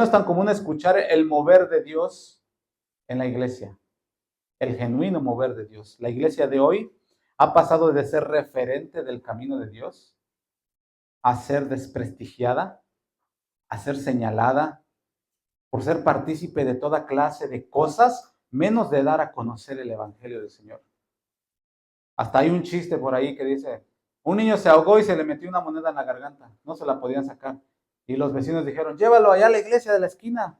es tan común escuchar el mover de Dios en la iglesia, el genuino mover de Dios. La iglesia de hoy ha pasado de ser referente del camino de Dios a ser desprestigiada, a ser señalada por ser partícipe de toda clase de cosas, menos de dar a conocer el evangelio del Señor. Hasta hay un chiste por ahí que dice, un niño se ahogó y se le metió una moneda en la garganta, no se la podían sacar. Y los vecinos dijeron, llévalo allá a la iglesia de la esquina.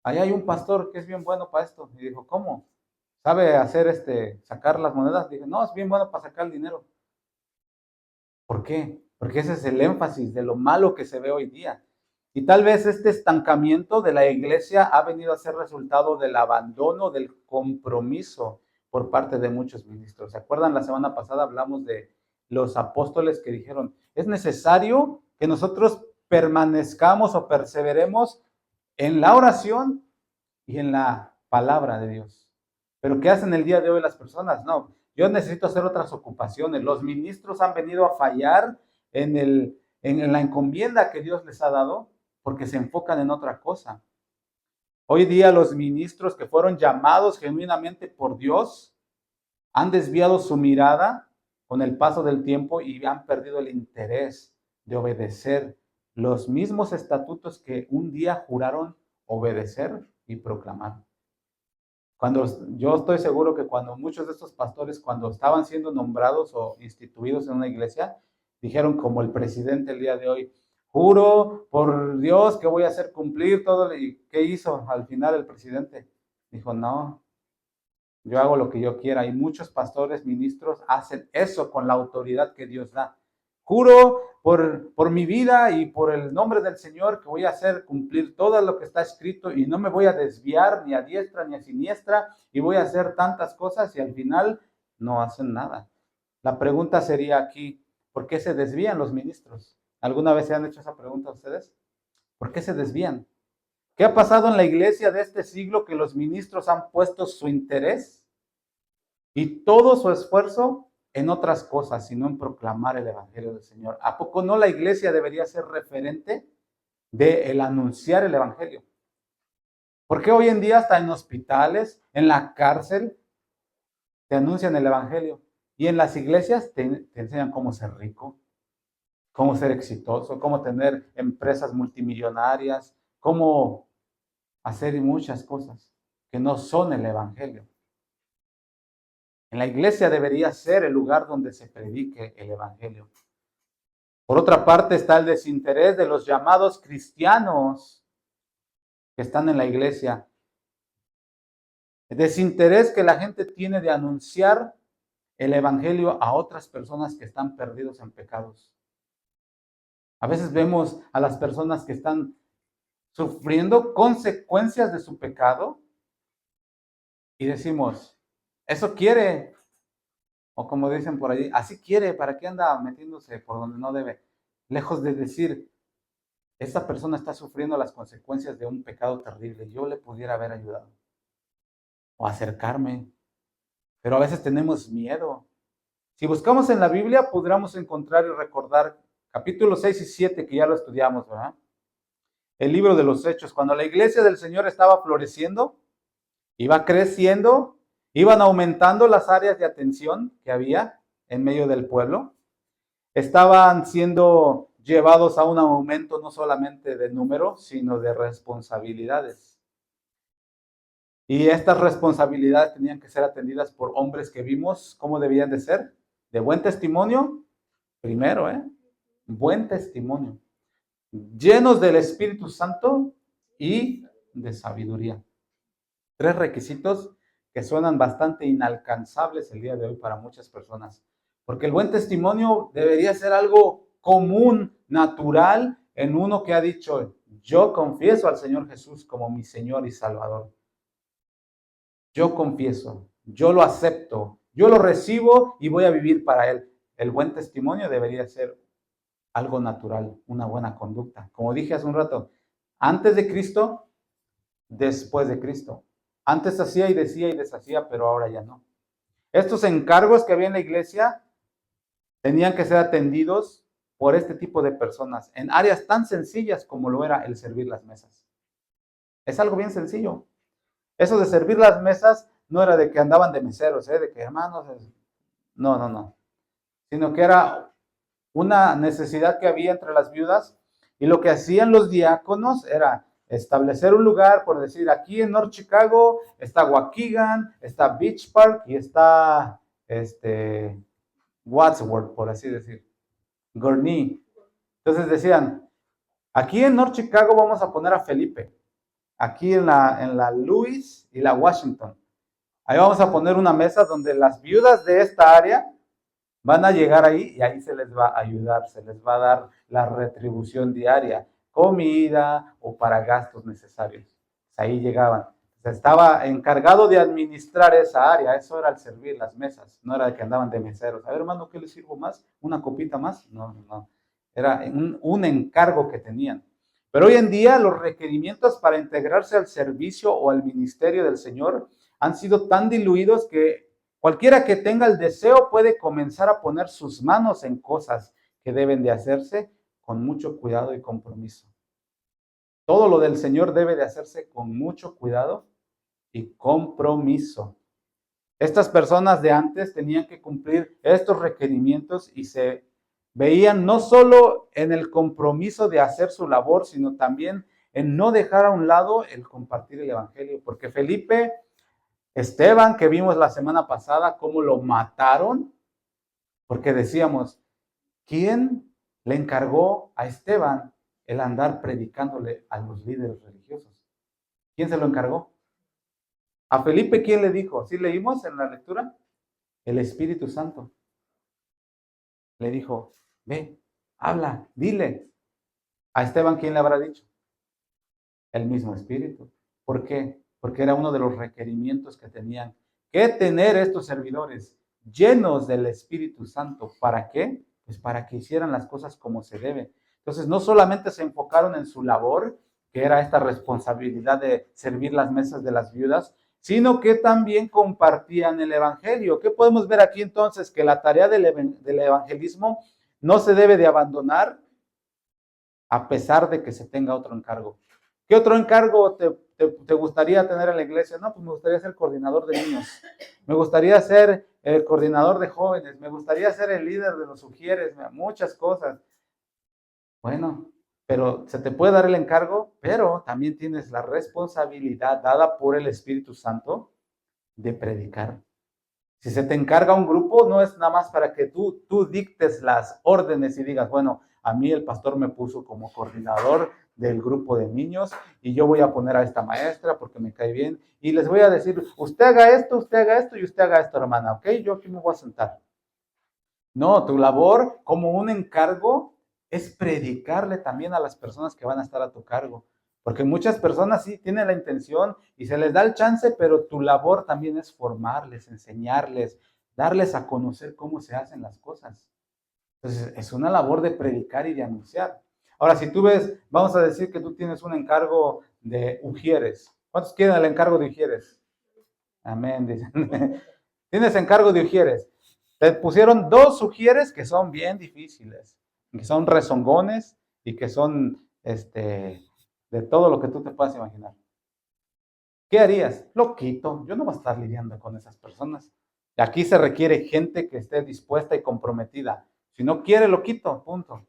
Allá hay un pastor que es bien bueno para esto. Y dijo, ¿cómo? ¿Sabe hacer sacar las monedas? Dije, no, es bien bueno para sacar el dinero. ¿Por qué? Porque ese es el énfasis de lo malo que se ve hoy día. Y tal vez este estancamiento de la iglesia ha venido a ser resultado del abandono, del compromiso por parte de muchos ministros. ¿Se acuerdan? La semana pasada hablamos de los apóstoles que dijeron, es necesario que nosotros permanezcamos o perseveremos en la oración y en la palabra de Dios. Pero ¿qué hacen el día de hoy las personas? No, yo necesito hacer otras ocupaciones. Los ministros han venido a fallar en la encomienda que Dios les ha dado porque se enfocan en otra cosa. Hoy día los ministros que fueron llamados genuinamente por Dios han desviado su mirada con el paso del tiempo y han perdido el interés de obedecer los mismos estatutos que un día juraron obedecer y proclamar. Yo estoy seguro que cuando muchos de estos pastores, cuando estaban siendo nombrados o instituidos en una iglesia, dijeron como el presidente el día de hoy, juro por Dios que voy a hacer cumplir todo. ¿Y qué hizo al final el presidente? Dijo, no, yo hago lo que yo quiera. Y muchos pastores, ministros hacen eso con la autoridad que Dios da. Juro por mi vida y por el nombre del Señor que voy a hacer cumplir todo lo que está escrito y no me voy a desviar ni a diestra ni a siniestra y voy a hacer tantas cosas y al final no hacen nada. La pregunta sería aquí, ¿por qué se desvían los ministros? ¿Alguna vez se han hecho esa pregunta a ustedes? ¿Por qué se desvían? ¿Qué ha pasado en la iglesia de este siglo que los ministros han puesto su interés y todo su esfuerzo en otras cosas, sino en proclamar el evangelio del Señor? ¿A poco no la iglesia debería ser referente de el anunciar el evangelio? Porque hoy en día hasta en hospitales, en la cárcel, te anuncian el evangelio y en las iglesias te enseñan cómo ser rico, cómo ser exitoso, cómo tener empresas multimillonarias, cómo hacer muchas cosas que no son el evangelio. En la iglesia debería ser el lugar donde se predique el evangelio. Por otra parte está el desinterés de los llamados cristianos que están en la iglesia. El desinterés que la gente tiene de anunciar el evangelio a otras personas que están perdidos en pecados. A veces vemos a las personas que están sufriendo consecuencias de su pecado y decimos, eso quiere, o como dicen por allí, así quiere, ¿para qué anda metiéndose por donde no debe? Lejos de decir, esta persona está sufriendo las consecuencias de un pecado terrible, yo le pudiera haber ayudado o acercarme, pero a veces tenemos miedo. Si buscamos en la Biblia, podríamos encontrar y recordar capítulos 6 y 7, que ya lo estudiamos, ¿verdad? El libro de los Hechos, cuando la iglesia del Señor estaba floreciendo, iba creciendo, iban aumentando las áreas de atención que había en medio del pueblo, estaban siendo llevados a un aumento no solamente de número, sino de responsabilidades. Y estas responsabilidades tenían que ser atendidas por hombres que vimos cómo debían de ser, de buen testimonio, primero, buen testimonio, llenos del Espíritu Santo y de sabiduría. 3 requisitos que suenan bastante inalcanzables el día de hoy para muchas personas. Porque el buen testimonio debería ser algo común, natural, en uno que ha dicho, yo confieso al Señor Jesús como mi Señor y Salvador. Yo confieso, yo lo acepto, yo lo recibo y voy a vivir para Él. El buen testimonio debería ser algo natural, una buena conducta. Como dije hace un rato, antes de Cristo, después de Cristo. Antes hacía y decía y deshacía, pero ahora ya no. Estos encargos que había en la iglesia tenían que ser atendidos por este tipo de personas en áreas tan sencillas como lo era el servir las mesas. Es algo bien sencillo. Eso de servir las mesas no era de que andaban de meseros, de que hermanos, no, no, no, sino que era una necesidad que había entre las viudas y lo que hacían los diáconos era establecer un lugar, por decir, aquí en North Chicago está Waukegan, está Beach Park y está Wadsworth, por así decir, Gurnee. Entonces decían, aquí en North Chicago vamos a poner a Felipe, aquí en la Lewis y la Washington. Ahí vamos a poner una mesa donde las viudas de esta área van a llegar ahí y ahí se les va a ayudar, se les va a dar la retribución diaria, comida o para gastos necesarios. Ahí llegaban. Estaba encargado de administrar esa área, eso era el servir las mesas, no era de que andaban de meseros. A ver, hermano, ¿qué les sirvo más? ¿Una copita más? No, no. Era un encargo que tenían. Pero hoy en día los requerimientos para integrarse al servicio o al ministerio del Señor han sido tan diluidos que cualquiera que tenga el deseo puede comenzar a poner sus manos en cosas que deben de hacerse con mucho cuidado y compromiso. Todo lo del Señor debe de hacerse con mucho cuidado y compromiso. Estas personas de antes tenían que cumplir estos requerimientos y se veían no solo en el compromiso de hacer su labor, sino también en no dejar a un lado el compartir el evangelio, porque Felipe, Esteban, que vimos la semana pasada, cómo lo mataron, porque decíamos, ¿quién le encargó a Esteban el andar predicándole a los líderes religiosos? ¿Quién se lo encargó? A Felipe, ¿quién le dijo? ¿Sí leímos en la lectura? El Espíritu Santo. Le dijo, ve, habla, dile. A Esteban, ¿quién le habrá dicho? El mismo Espíritu. ¿Por qué? Porque era uno de los requerimientos que tenían que tener estos servidores llenos del Espíritu Santo. ¿Para qué? Pues para que hicieran las cosas como se debe. Entonces, no solamente se enfocaron en su labor, que era esta responsabilidad de servir las mesas de las viudas, sino que también compartían el Evangelio. ¿Qué podemos ver aquí entonces? Que la tarea del evangelismo no se debe de abandonar a pesar de que se tenga otro encargo. ¿Qué otro encargo te gustaría tener en la iglesia? No, pues me gustaría ser coordinador de niños, me gustaría ser el coordinador de jóvenes, me gustaría ser el líder de los sugieres, muchas cosas. Bueno, pero se te puede dar el encargo, pero también tienes la responsabilidad dada por el Espíritu Santo de predicar. Si se te encarga un grupo, no es nada más para que tú dictes las órdenes y digas, bueno, a mí el pastor me puso como coordinador del grupo de niños y yo voy a poner a esta maestra porque me cae bien y les voy a decir, usted haga esto y usted haga esto, hermana, ¿ok? Yo aquí me voy a sentar. No, tu labor como un encargo es predicarle también a las personas que van a estar a tu cargo. Porque muchas personas sí tienen la intención y se les da el chance, pero tu labor también es formarles, enseñarles, darles a conocer cómo se hacen las cosas. Entonces, es una labor de predicar y de anunciar. Ahora, si tú ves, vamos a decir que tú tienes un encargo de ujieres. ¿Cuántos quieren el encargo de ujieres? Amén, dicen. Tienes encargo de ujieres. Te pusieron 2 ujieres que son bien difíciles, que son rezongones y que son de todo lo que tú te puedas imaginar. ¿Qué harías? Lo quito. Yo no voy a estar lidiando con esas personas. Aquí se requiere gente que esté dispuesta y comprometida. Si no quiere, lo quito, punto.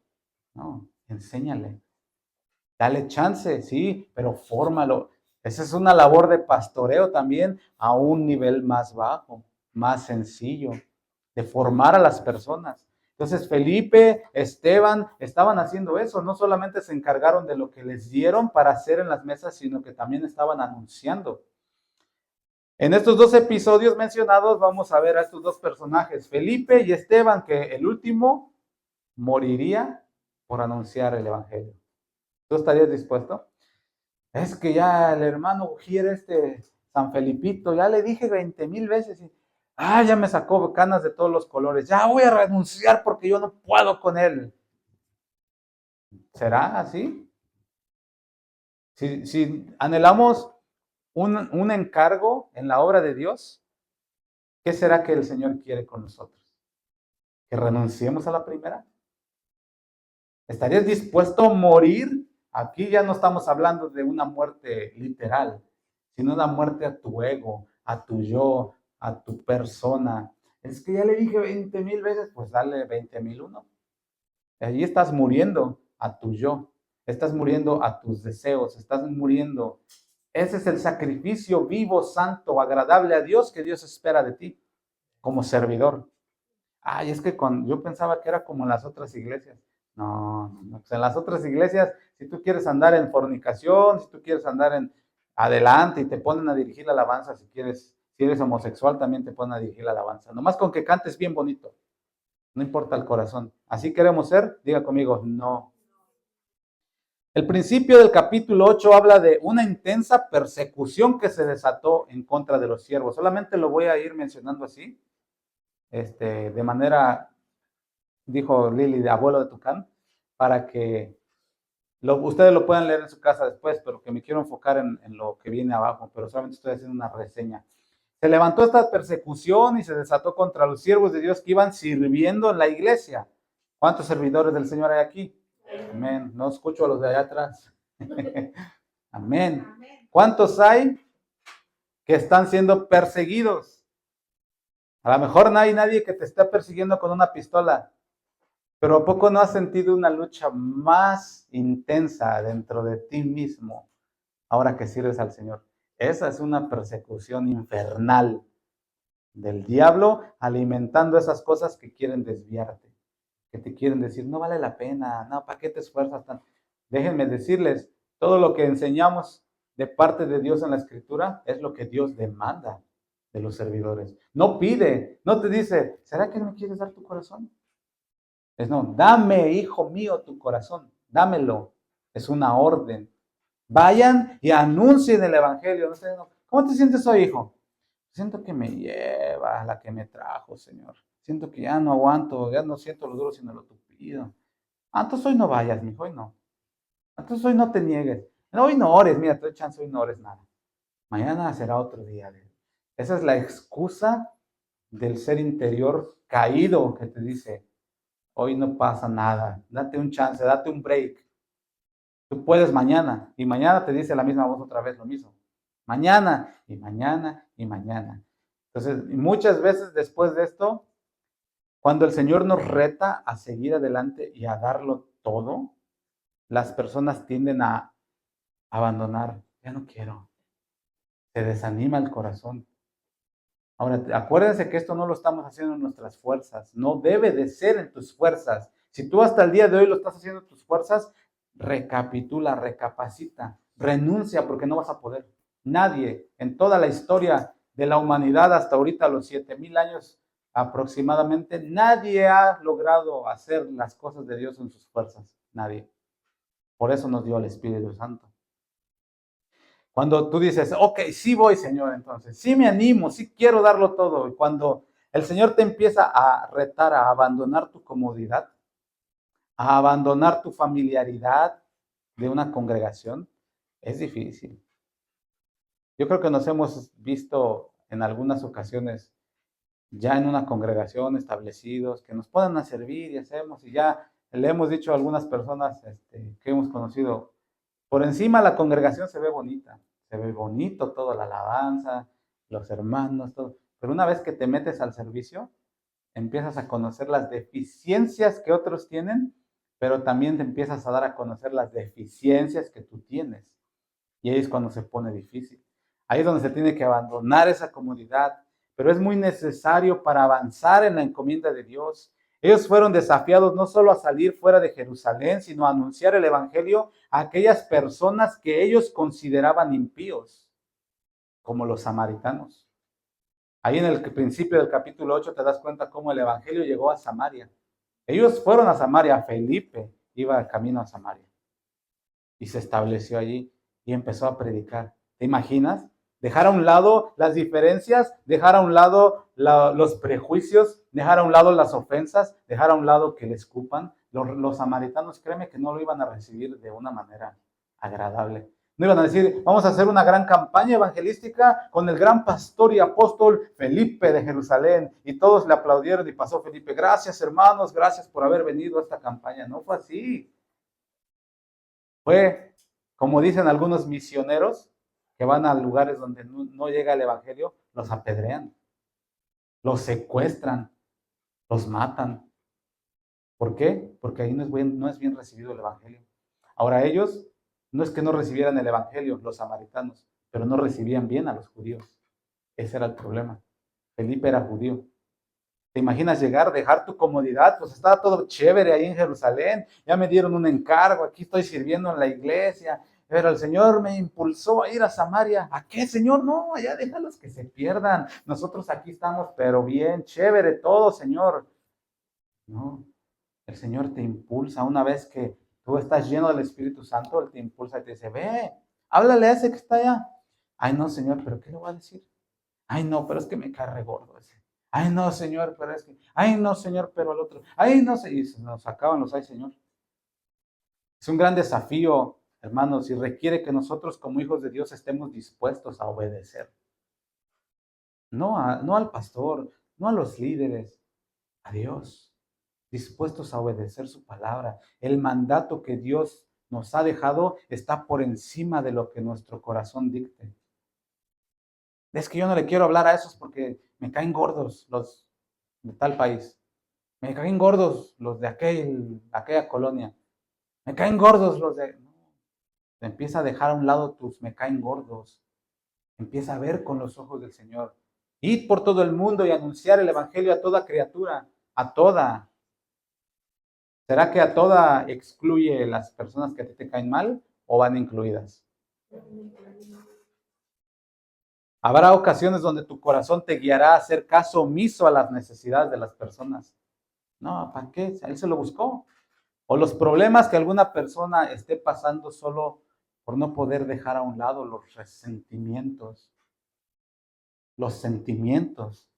No, enséñale. Dale chance, sí, pero fórmalo. Esa es una labor de pastoreo también a un nivel más bajo, más sencillo, de formar a las personas. Entonces Felipe, Esteban estaban haciendo eso, no solamente se encargaron de lo que les dieron para hacer en las mesas, sino que también estaban anunciando. En estos 2 episodios mencionados vamos a ver a estos 2 personajes, Felipe y Esteban, que el último moriría por anunciar el evangelio. ¿Tú estarías dispuesto? Es que ya el hermano Ujier, San Felipito, ya le dije 20,000 veces y ya me sacó canas de todos los colores, ya voy a renunciar porque yo no puedo con él. ¿Será así? Si anhelamos un encargo en la obra de Dios, ¿qué será que el Señor quiere con nosotros? ¿Que renunciemos a la primera? ¿Estarías dispuesto a morir Aquí ya no estamos hablando de una muerte literal, sino una muerte a tu ego, a tu yo, a tu persona. Es que ya le dije 20,000 veces, pues dale 20,001. Allí estás muriendo a tu yo, estás muriendo a tus deseos, estás muriendo. Ese es el sacrificio vivo, santo, agradable a Dios que Dios espera de ti como servidor. Ay, es que yo pensaba que era como en las otras iglesias. No, no, pues en las otras iglesias, si tú quieres andar en fornicación, si tú quieres andar en adelante y te ponen a dirigir la alabanza, si quieres, si eres homosexual, también te ponen a dirigir la alabanza. Nomás con que cantes bien bonito, no importa el corazón. Así queremos ser, diga conmigo, no. El principio del capítulo 8 habla de una intensa persecución que se desató en contra de los siervos. Solamente lo voy a ir mencionando así, de manera, dijo Lili, de abuelo de Tucán, para que ustedes lo puedan leer en su casa después, pero que me quiero enfocar en lo que viene abajo, pero solamente estoy haciendo una reseña. Se levantó esta persecución y se desató contra los siervos de Dios que iban sirviendo en la iglesia. ¿Cuántos servidores del Señor hay aquí? Amén. No escucho a los de allá atrás. Amén. ¿Cuántos hay que están siendo perseguidos? A lo mejor no hay nadie que te esté persiguiendo con una pistola, pero ¿a poco no has sentido una lucha más intensa dentro de ti mismo ahora que sirves al Señor? Esa es una persecución infernal del diablo alimentando esas cosas que quieren desviarte, que te quieren decir, no vale la pena, no, ¿para qué te esfuerzas tanto? Déjenme decirles, todo lo que enseñamos de parte de Dios en la Escritura es lo que Dios demanda de los servidores. No pide, no te dice, ¿será que no me quieres dar tu corazón? Es no, dame, hijo mío, tu corazón, dámelo. Es una orden. Vayan y anuncien el Evangelio. ¿Cómo te sientes hoy, hijo? Siento que me lleva a la que me trajo, Señor. Siento que ya no aguanto, ya no siento lo duro, sino lo tupido. Entonces hoy no vayas, mijo, hoy no. Entonces hoy no te niegues. No, hoy no ores, mira, te doy chance, hoy no ores nada. Mañana será otro día. Esa es la excusa del ser interior caído que te dice, hoy no pasa nada, date un chance, date un break. Tú puedes mañana, y mañana te dice la misma voz otra vez lo mismo. Mañana, y mañana, y mañana. Entonces, muchas veces después de esto, cuando el Señor nos reta a seguir adelante y a darlo todo, las personas tienden a abandonar. Ya no quiero. Se desanima el corazón. Ahora, acuérdense que esto no lo estamos haciendo en nuestras fuerzas. No debe de ser en tus fuerzas. Si tú hasta el día de hoy lo estás haciendo en tus fuerzas, recapitula, recapacita, renuncia porque no vas a poder. Nadie en toda la historia de la humanidad hasta ahorita, los 7,000 años aproximadamente, nadie ha logrado hacer las cosas de Dios en sus fuerzas. Nadie. Por eso nos dio el Espíritu Santo. Cuando tú dices, ok, sí voy, Señor, entonces, sí me animo, sí quiero darlo todo. Y cuando el Señor te empieza a retar a abandonar tu comodidad, a abandonar tu familiaridad de una congregación, es difícil. Yo creo que nos hemos visto en algunas ocasiones ya en una congregación establecidos, que nos puedan a servir y hacemos, y ya le hemos dicho a algunas personas que hemos conocido, por encima la congregación se ve bonita, se ve bonito toda la alabanza, los hermanos, todo, pero una vez que te metes al servicio, empiezas a conocer las deficiencias que otros tienen, pero también te empiezas a dar a conocer las deficiencias que tú tienes. Y ahí es cuando se pone difícil. Ahí es donde se tiene que abandonar esa comodidad, pero es muy necesario para avanzar en la encomienda de Dios. Ellos fueron desafiados no solo a salir fuera de Jerusalén, sino a anunciar el Evangelio a aquellas personas que ellos consideraban impíos, como los samaritanos. Ahí en el principio del capítulo 8 te das cuenta cómo el Evangelio llegó a Samaria. Ellos fueron a Samaria, Felipe iba camino a Samaria y se estableció allí y empezó a predicar. ¿Te imaginas? Dejar a un lado las diferencias, dejar a un lado los prejuicios, dejar a un lado las ofensas, dejar a un lado que le escupan. Los samaritanos, créeme que no lo iban a recibir de una manera agradable. No iban a decir, vamos a hacer una gran campaña evangelística con el gran pastor y apóstol Felipe de Jerusalén. Y todos le aplaudieron y pasó Felipe. Gracias, hermanos, gracias por haber venido a esta campaña. No fue así. Fue, como dicen algunos misioneros, que van a lugares donde no llega el evangelio, los apedrean, los secuestran, los matan. ¿Por qué? Porque ahí no es bien recibido el evangelio. Ahora ellos, no es que no recibieran el evangelio, los samaritanos, pero no recibían bien a los judíos. Ese era el problema. Felipe era judío. ¿Te imaginas llegar, dejar tu comodidad? Pues estaba todo chévere ahí en Jerusalén. Ya me dieron un encargo, aquí estoy sirviendo en la iglesia. Pero el Señor me impulsó a ir a Samaria. ¿A qué, Señor? No, allá déjalos que se pierdan. Nosotros aquí estamos, pero bien, chévere todo, Señor. No, el Señor te impulsa. Una vez que tú estás lleno del Espíritu Santo, Él te impulsa y te dice, ve, háblale a ese que está allá. Ay, no, Señor, pero ¿qué le voy a decir? Ay, no, pero es que me cae re gordo ese. Ay, no, Señor, pero es que. Ay, no, Señor, pero el otro. Ay, no, y se nos acaban los ay, Señor. Es un gran desafío, hermanos, y requiere que nosotros como hijos de Dios estemos dispuestos a obedecer. No al pastor, no a los líderes, a Dios. Dispuestos a obedecer su palabra. El mandato que Dios nos ha dejado está por encima de lo que nuestro corazón dicte. Es que yo no le quiero hablar a esos porque me caen gordos los de tal país. Me caen gordos los de aquella colonia. Me caen gordos los de. No, empieza a dejar a un lado tus me caen gordos. Empieza a ver con los ojos del Señor. Ir por todo el mundo y anunciar el evangelio a toda criatura, a toda. ¿Será que a toda excluye las personas que a ti te caen mal o van incluidas? Habrá ocasiones donde tu corazón te guiará a hacer caso omiso a las necesidades de las personas. No, ¿para qué? Él se lo buscó. O los problemas que alguna persona esté pasando solo por no poder dejar a un lado los resentimientos, los sentimientos,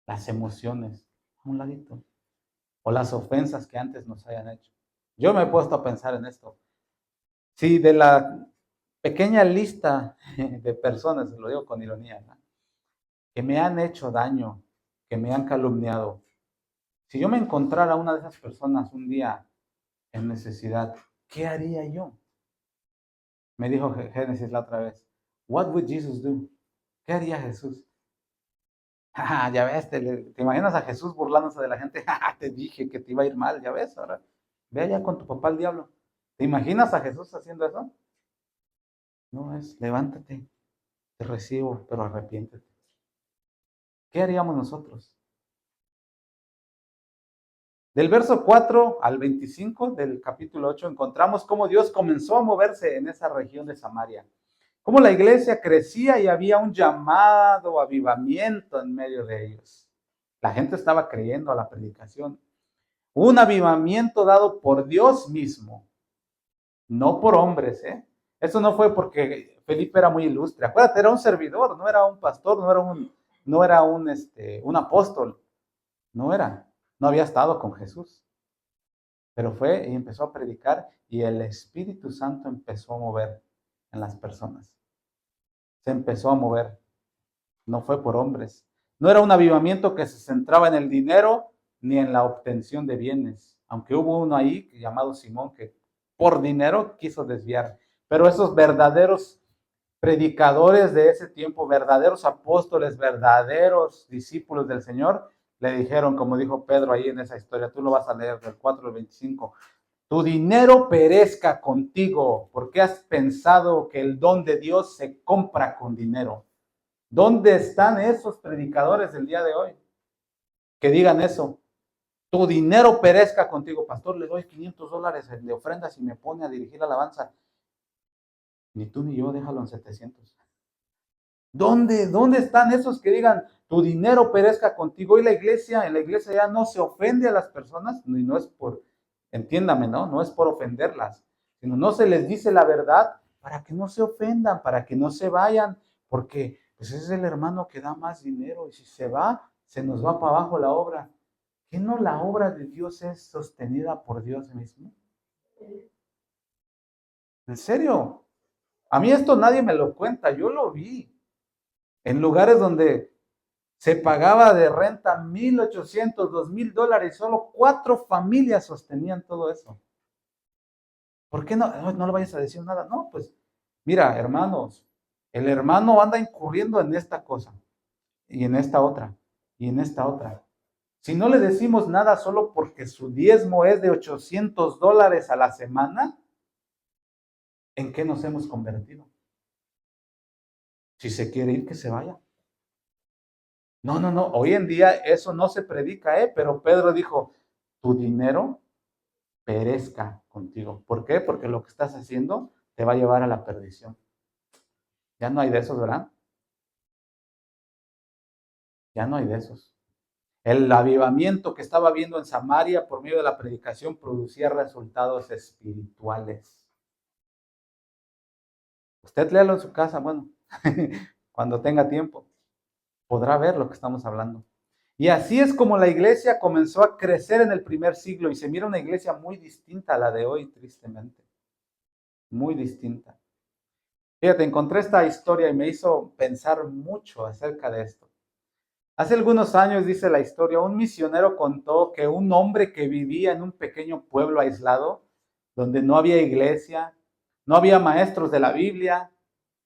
las emociones, a un ladito. O las ofensas que antes nos hayan hecho. Yo me he puesto a pensar en esto. Si de la pequeña lista de personas, lo digo con ironía, ¿no?, que me han hecho daño, que me han calumniado, si yo me encontrara a una de esas personas un día en necesidad, ¿qué haría yo? Me dijo Génesis la otra vez, what would Jesus do? ¿Qué haría Jesús? Ya ves, te imaginas a Jesús burlándose de la gente. Te dije que te iba a ir mal, ya ves, ahora ve allá con tu papá el diablo. ¿Te imaginas a Jesús haciendo eso? No, es levántate, te recibo, pero arrepiéntete. ¿Qué haríamos nosotros? Del verso 4 al 25 del capítulo 8 encontramos cómo Dios comenzó a moverse en esa región de Samaria. Cómo la iglesia crecía y había un llamado avivamiento en medio de ellos. La gente estaba creyendo a la predicación. Un avivamiento dado por Dios mismo, no por hombres, ¿eh? Eso no fue porque Felipe era muy ilustre. Acuérdate, era un servidor, no era un pastor, no era un apóstol. No había estado con Jesús. Pero fue y empezó a predicar y el Espíritu Santo empezó a mover en las personas. Se empezó a mover. No fue por hombres. No era un avivamiento que se centraba en el dinero ni en la obtención de bienes. Aunque hubo uno ahí llamado Simón que por dinero quiso desviar. Pero esos verdaderos predicadores de ese tiempo, verdaderos apóstoles, verdaderos discípulos del Señor, le dijeron, como dijo Pedro ahí en esa historia, tú lo vas a leer del 4 al 25, tu dinero perezca contigo, porque has pensado que el don de Dios se compra con dinero. ¿Dónde están esos predicadores del día de hoy que digan eso? Tu dinero perezca contigo. Pastor, le doy $500 de ofrendas y me pone a dirigir la alabanza. Ni tú ni yo, déjalo en 700. ¿Dónde están esos que digan, tu dinero perezca contigo? Y en la iglesia ya no se ofende a las personas, y no es por, entiéndame, ¿no? No es por ofenderlas, sino no se les dice la verdad para que no se ofendan, para que no se vayan, porque pues ese es el hermano que da más dinero y si se va, se nos va para abajo la obra. ¿Qué no la obra de Dios es sostenida por Dios mismo? ¿En serio? A mí esto nadie me lo cuenta, yo lo vi. En lugares donde se pagaba de renta $1,800, $2,000, solo 4 familias sostenían todo eso. ¿Por qué no le vayas a decir nada? No, pues mira, hermanos, el hermano anda incurriendo en esta cosa y en esta otra y en esta otra. Si no le decimos nada solo porque su diezmo es de $800 a la semana, ¿en qué nos hemos convertido? Si se quiere ir, que se vaya. No, hoy en día eso no se predica, pero Pedro dijo, tu dinero perezca contigo. ¿Por qué? Porque lo que estás haciendo te va a llevar a la perdición. Ya no hay de esos, ¿verdad? Ya no hay de esos. El avivamiento que estaba viendo en Samaria por medio de la predicación producía resultados espirituales. Usted léalo en su casa, bueno, cuando tenga tiempo, podrá ver lo que estamos hablando. Y así es como la iglesia comenzó a crecer en el primer siglo y se mira una iglesia muy distinta a la de hoy, tristemente. Muy distinta. Fíjate, encontré esta historia y me hizo pensar mucho acerca de esto. Hace algunos años, dice la historia, un misionero contó que un hombre que vivía en un pequeño pueblo aislado, donde no había iglesia, no había maestros de la Biblia,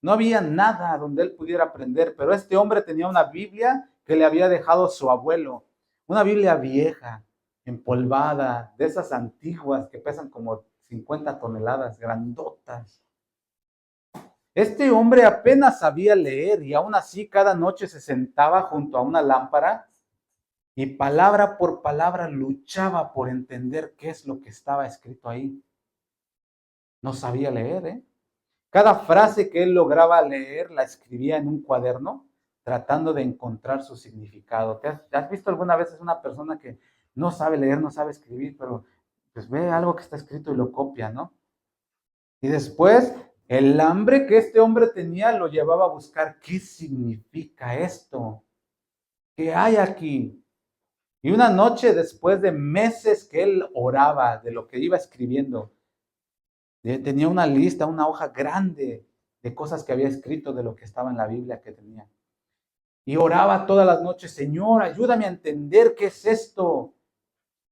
no había nada donde él pudiera aprender, pero este hombre tenía una Biblia que le había dejado su abuelo, una Biblia vieja, empolvada, de esas antiguas que pesan como 50 toneladas, grandotas. Este hombre apenas sabía leer y aún así cada noche se sentaba junto a una lámpara y palabra por palabra luchaba por entender qué es lo que estaba escrito ahí. No sabía leer, ¿eh? Cada frase que él lograba leer la escribía en un cuaderno tratando de encontrar su significado. ¿Te has visto alguna vez una persona que no sabe leer, no sabe escribir, pero pues ve algo que está escrito y lo copia, ¿no? Y después, el hambre que este hombre tenía lo llevaba a buscar qué significa esto, qué hay aquí. Y una noche, después de meses que él oraba de lo que iba escribiendo, tenía una lista, una hoja grande de cosas que había escrito de lo que estaba en la Biblia que tenía. Y oraba todas las noches, Señor, ayúdame a entender qué es esto.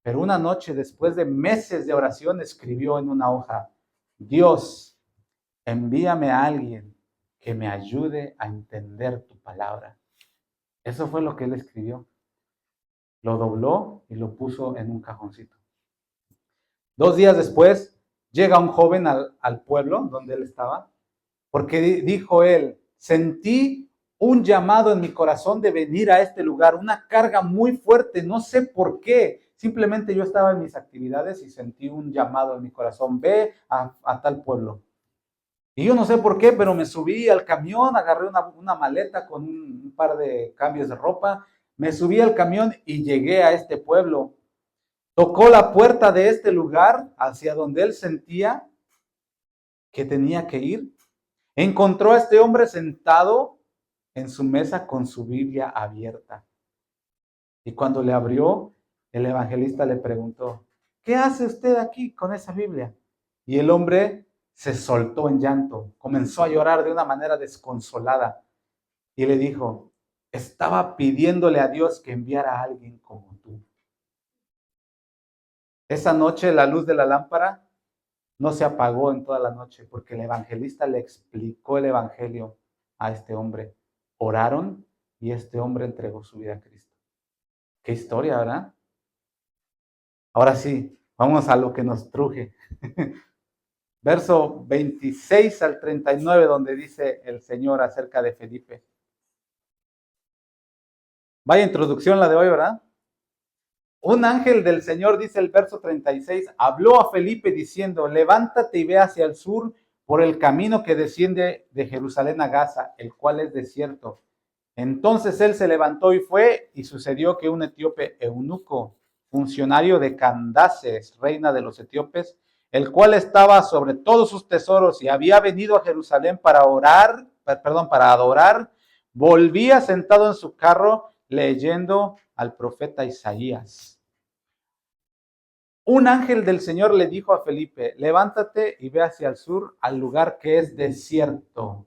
Pero una noche, después de meses de oración, escribió en una hoja, Dios, envíame a alguien que me ayude a entender tu palabra. Eso fue lo que él escribió. Lo dobló y lo puso en un cajoncito. 2 días después, llega un joven al pueblo donde él estaba, porque dijo él, sentí un llamado en mi corazón de venir a este lugar, una carga muy fuerte, no sé por qué, simplemente yo estaba en mis actividades y sentí un llamado en mi corazón, ve a tal pueblo. Y yo no sé por qué, pero me subí al camión, agarré una maleta con un par de cambios de ropa, me subí al camión y llegué a este pueblo. Tocó la puerta de este lugar hacia donde él sentía que tenía que ir. Encontró a este hombre sentado en su mesa con su Biblia abierta. Y cuando le abrió, el evangelista le preguntó, ¿qué hace usted aquí con esa Biblia? Y el hombre se soltó en llanto, comenzó a llorar de una manera desconsolada y le dijo, estaba pidiéndole a Dios que enviara a alguien como tú. Esa noche la luz de la lámpara no se apagó en toda la noche porque el evangelista le explicó el evangelio a este hombre. Oraron y este hombre entregó su vida a Cristo. Qué historia, ¿verdad? Ahora sí, vamos a lo que nos truje. Verso 26 al 39, donde dice el Señor acerca de Felipe. Vaya introducción la de hoy, ¿verdad? Un ángel del Señor, dice el verso 36, habló a Felipe diciendo, levántate y ve hacia el sur por el camino que desciende de Jerusalén a Gaza, el cual es desierto. Entonces él se levantó y fue, y sucedió que un etíope eunuco, funcionario de Candaces, reina de los etíopes, el cual estaba sobre todos sus tesoros y había venido a Jerusalén para adorar, volvía sentado en su carro leyendo al profeta Isaías. Un ángel del Señor le dijo a Felipe, levántate y ve hacia el sur al lugar que es desierto.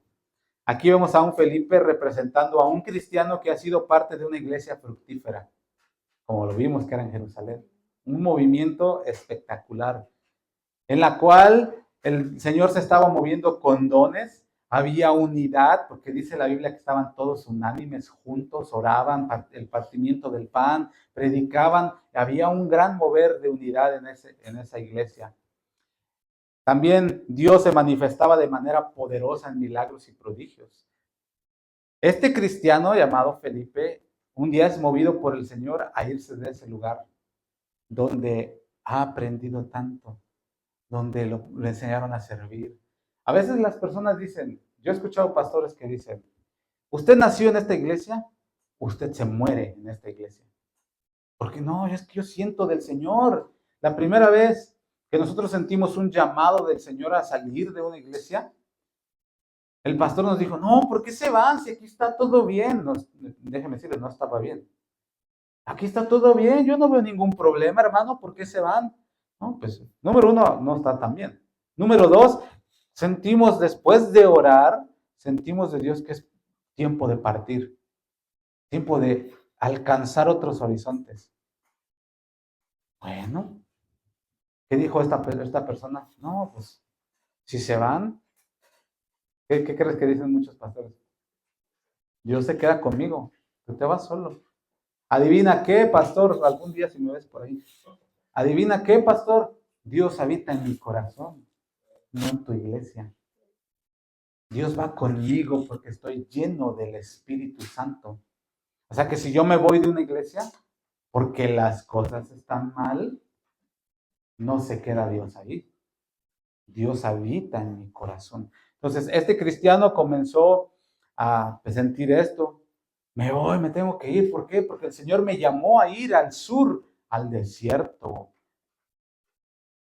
Aquí vemos a un Felipe representando a un cristiano que ha sido parte de una iglesia fructífera, como lo vimos que era en Jerusalén. Un movimiento espectacular, en la cual el Señor se estaba moviendo con dones, había unidad, porque dice la Biblia que estaban todos unánimes juntos, oraban, el partimiento del pan, predicaban, había un gran mover de unidad en esa iglesia. También Dios se manifestaba de manera poderosa en milagros y prodigios. Este cristiano llamado Felipe, un día es movido por el Señor a irse de ese lugar donde ha aprendido tanto, donde le enseñaron a servir. A veces las personas dicen, yo he escuchado pastores que dicen, usted nació en esta iglesia, usted se muere en esta iglesia. Porque no, es que yo siento del Señor. La primera vez que nosotros sentimos un llamado del Señor a salir de una iglesia, el pastor nos dijo, no, ¿por qué se van? Si aquí está todo bien. Déjeme decirles, no estaba bien. Aquí está todo bien, yo no veo ningún problema, hermano, ¿por qué se van? No, pues, número uno, no está tan bien. Número dos, sentimos después de orar, sentimos de Dios que es tiempo de partir, tiempo de alcanzar otros horizontes. Bueno, ¿qué dijo esta persona? No, pues, si se van, ¿qué crees que dicen muchos pastores? Dios se queda conmigo, tú te vas solo. Adivina qué, pastor, algún día si me ves por ahí. Adivina qué, pastor, Dios habita en mi corazón, no en tu iglesia. Dios va conmigo porque estoy lleno del Espíritu Santo. O sea que si yo me voy de una iglesia porque las cosas están mal, no se queda Dios ahí. Dios habita en mi corazón. Entonces, este cristiano comenzó a sentir esto. Me voy, me tengo que ir. ¿Por qué? Porque el Señor me llamó a ir al sur, al desierto.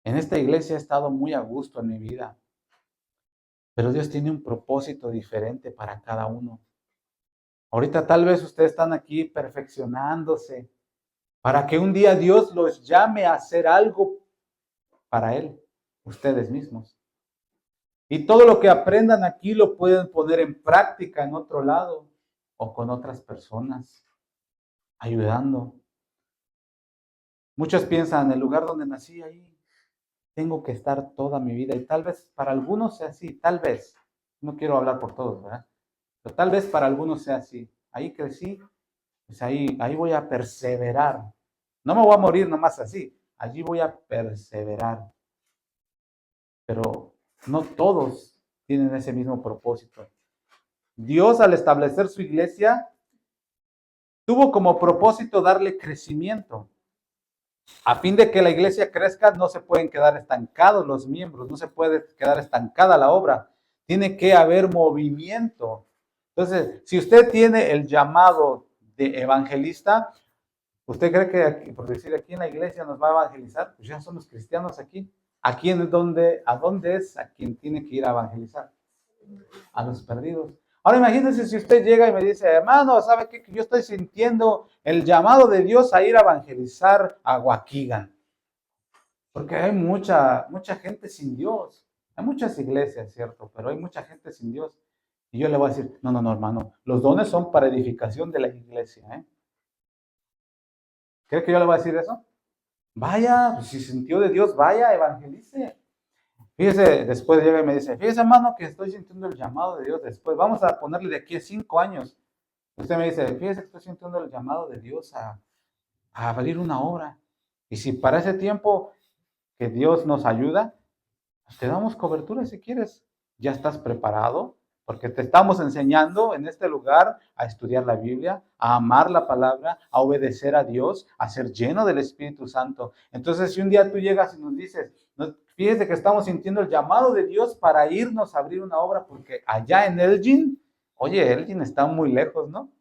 En esta iglesia he estado muy a gusto en mi vida, pero Dios tiene un propósito diferente para cada uno. Ahorita tal vez ustedes están aquí perfeccionándose para que un día Dios los llame a hacer algo para Él, ustedes mismos. Y todo lo que aprendan aquí lo pueden poner en práctica en otro lado o con otras personas, ayudando. Muchos piensan, en el lugar donde nací, ahí tengo que estar toda mi vida. Y tal vez para algunos sea así, tal vez. No quiero hablar por todos, ¿verdad? Pero tal vez para algunos sea así. Ahí crecí, pues ahí voy a perseverar. No me voy a morir nomás así. Allí voy a perseverar. Pero no todos tienen ese mismo propósito. Dios, al establecer su iglesia, tuvo como propósito darle crecimiento. A fin de que la iglesia crezca, no se pueden quedar estancados los miembros, no se puede quedar estancada la obra. Tiene que haber movimiento. Entonces, si usted tiene el llamado de evangelista, ¿usted cree que, aquí, por decir, aquí en la iglesia nos va a evangelizar? Pues ya somos cristianos aquí. ¿A dónde es a quien tiene que ir a evangelizar? A los perdidos. Ahora imagínense si usted llega y me dice, hermano, ¿sabe qué? Yo estoy sintiendo el llamado de Dios a ir a evangelizar a Waukegan. Porque hay mucha gente sin Dios. Hay muchas iglesias, ¿cierto? Pero hay mucha gente sin Dios. Y yo le voy a decir, no, hermano, los dones son para edificación de la iglesia, ¿eh? ¿Cree que yo le voy a decir eso? Vaya, pues si sintió de Dios, vaya, evangelice. Fíjese, después llega y me dice, fíjese, hermano, que estoy sintiendo el llamado de Dios. Después, vamos a ponerle de aquí a 5 años. Usted me dice, fíjese que estoy sintiendo el llamado de Dios a abrir una obra. Y si para ese tiempo que Dios nos ayuda, pues te damos cobertura si quieres. Ya estás preparado, porque te estamos enseñando en este lugar a estudiar la Biblia, a amar la palabra, a obedecer a Dios, a ser lleno del Espíritu Santo. Entonces, si un día tú llegas y nos dices, fíjese que estamos sintiendo el llamado de Dios para irnos a abrir una obra, porque allá en Elgin, oye, Elgin está muy lejos, ¿no?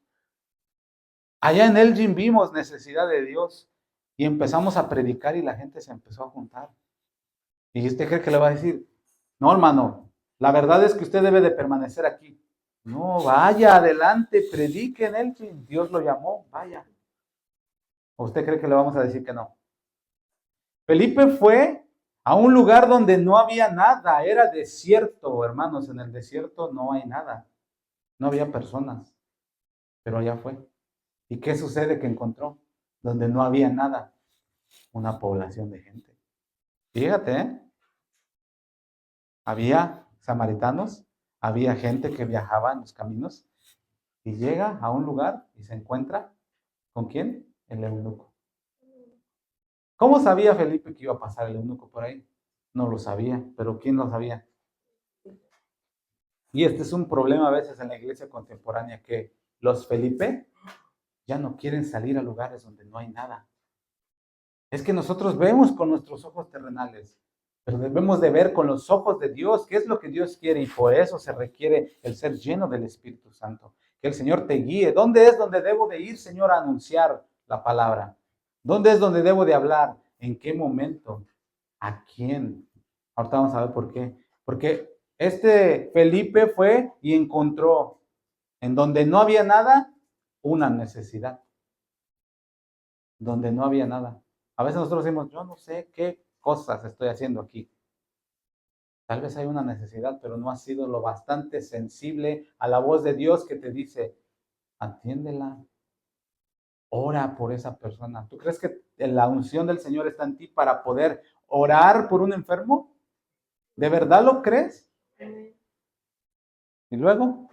Allá en Elgin vimos necesidad de Dios y empezamos a predicar y la gente se empezó a juntar. Y usted cree que le va a decir, no, hermano, la verdad es que usted debe de permanecer aquí. No, vaya adelante, predique en Elgin. Dios lo llamó, vaya. ¿O usted cree que le vamos a decir que no? Felipe fue a un lugar donde no había nada, era desierto, hermanos. En el desierto no hay nada, no había personas, pero allá fue. ¿Y qué sucede que encontró? Donde no había nada, una población de gente. Fíjate, ¿eh? Había samaritanos, había gente que viajaba en los caminos y llega a un lugar y se encuentra ¿con quién? El eunuco. ¿Cómo sabía Felipe que iba a pasar el eunuco por ahí? No lo sabía, pero ¿quién lo sabía? Y este es un problema a veces en la iglesia contemporánea, que los Felipe ya no quieren salir a lugares donde no hay nada. Es que nosotros vemos con nuestros ojos terrenales, pero debemos de ver con los ojos de Dios qué es lo que Dios quiere, y por eso se requiere el ser lleno del Espíritu Santo. Que el Señor te guíe. ¿Dónde es donde debo de ir, Señor, a anunciar la palabra? ¿Dónde es donde debo de hablar? ¿En qué momento? ¿A quién? Ahorita vamos a ver por qué. Porque este Felipe fue y encontró en donde no había nada, una necesidad. Donde no había nada. A veces nosotros decimos, yo no sé qué cosas estoy haciendo aquí. Tal vez hay una necesidad, pero no has sido lo bastante sensible a la voz de Dios que te dice, atiéndela, ora por esa persona. ¿Tú crees que la unción del Señor está en ti para poder orar por un enfermo? ¿De verdad lo crees? Y luego,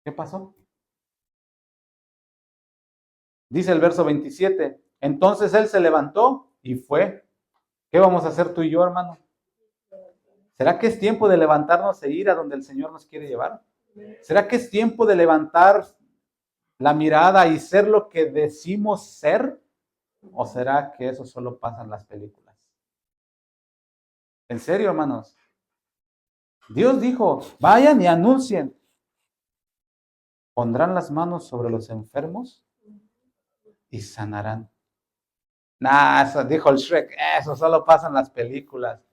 ¿qué pasó? Dice el verso 27. Entonces él se levantó y fue. ¿Qué vamos a hacer tú y yo, hermano? ¿Será que es tiempo de levantarnos e ir a donde el Señor nos quiere llevar? ¿Será que es tiempo de levantar la mirada y ser lo que decimos ser? ¿O será que eso solo pasa en las películas? En serio, hermanos. Dios dijo, vayan y anuncien. Pondrán las manos sobre los enfermos y sanarán. Nah, eso dijo el Shrek, eso solo pasa en las películas.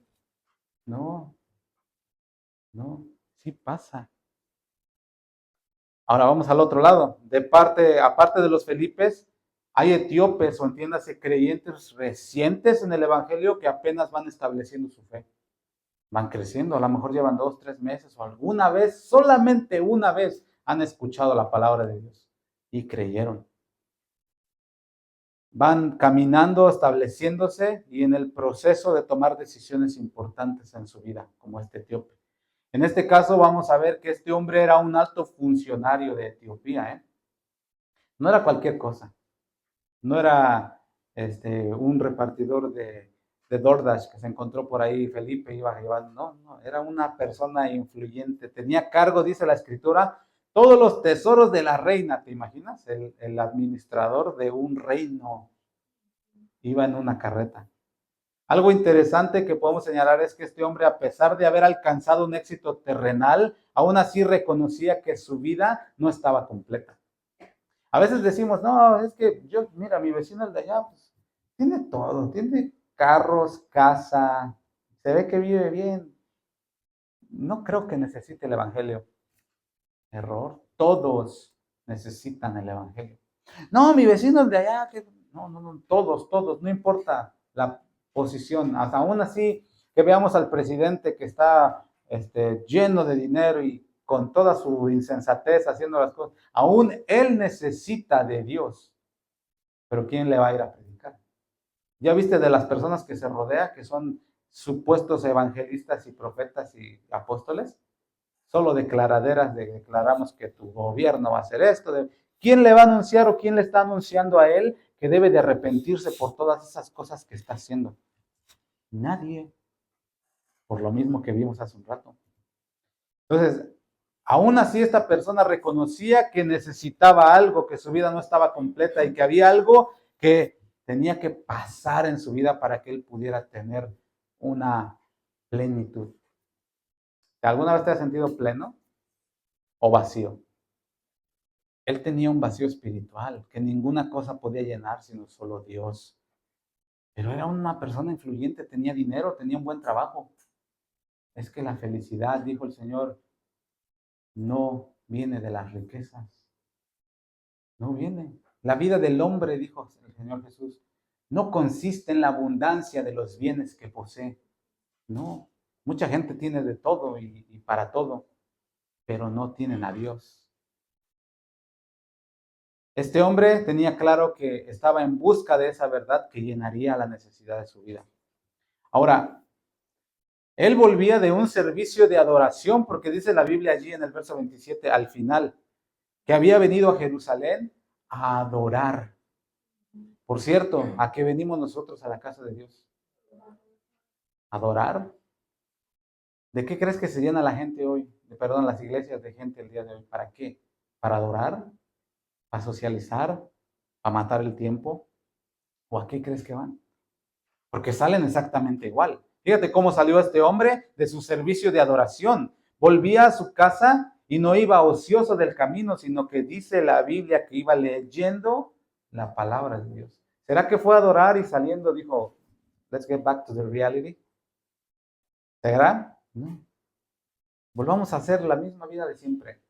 No, no, sí pasa. Ahora vamos al otro lado. Aparte de los Felipes, hay etíopes o entiéndase creyentes recientes en el Evangelio que apenas van estableciendo su fe. Van creciendo, a lo mejor llevan 2, 3 meses o alguna vez, solamente una vez han escuchado la palabra de Dios y creyeron. Van caminando, estableciéndose y en el proceso de tomar decisiones importantes en su vida, como este etíope. En este caso vamos a ver que este hombre era un alto funcionario de Etiopía, ¿eh? No era cualquier cosa. No era un repartidor de DoorDash que se encontró por ahí, Felipe iba llevando. No, no, era una persona influyente. Tenía cargo, dice la escritura, todos los tesoros de la reina. ¿Te imaginas? El administrador de un reino iba en una carreta. Algo interesante que podemos señalar es que este hombre, a pesar de haber alcanzado un éxito terrenal, aún así reconocía que su vida no estaba completa. A veces decimos, no, es que yo, mira, mi vecino el de allá, pues, tiene todo, tiene carros, casa, se ve que vive bien. No creo que necesite el Evangelio. Error. Todos necesitan el Evangelio. No, mi vecino el de allá, que no, no, no, todos, no importa la posición. Hasta aún así, que veamos al presidente que está lleno de dinero y con toda su insensatez haciendo las cosas, aún él necesita de Dios. Pero ¿quién le va a ir a predicar? ¿Ya viste de las personas que se rodea, que son supuestos evangelistas y profetas y apóstoles? Solo declaraderas de declaramos que tu gobierno va a hacer esto. ¿Quién le va a anunciar o quién le está anunciando a él que debe de arrepentirse por todas esas cosas que está haciendo? Nadie. Por lo mismo que vimos hace un rato. Entonces, aún así esta persona reconocía que necesitaba algo, que su vida no estaba completa y que había algo que tenía que pasar en su vida para que él pudiera tener una plenitud. ¿Alguna vez te has sentido pleno o vacío? Él tenía un vacío espiritual que ninguna cosa podía llenar sino solo Dios. Pero era una persona influyente, tenía dinero, tenía un buen trabajo. Es que la felicidad, dijo el Señor, no viene de las riquezas. No viene. La vida del hombre, dijo el Señor Jesús, no consiste en la abundancia de los bienes que posee. No. Mucha gente tiene de todo y para todo, pero no tienen a Dios. Este hombre tenía claro que estaba en busca de esa verdad que llenaría la necesidad de su vida. Ahora, Él volvía de un servicio de adoración, porque dice la Biblia allí en el verso 27 al final, que había venido a Jerusalén a adorar. Por cierto, ¿a qué venimos nosotros a la casa de Dios? ¿Adorar? ¿De qué crees que se llena la gente hoy? Perdón, las iglesias de gente el día de hoy. ¿Para qué? ¿Para adorar? ¿Para socializar? ¿Para matar el tiempo? ¿O a qué crees que van? Porque salen exactamente igual. Fíjate cómo salió este hombre de su servicio de adoración. Volvía a su casa y no iba ocioso del camino, sino que dice la Biblia que iba leyendo la palabra de Dios. ¿Será que fue a adorar y saliendo dijo, let's get back to the reality? ¿Será? No. Volvamos a hacer la misma vida de siempre.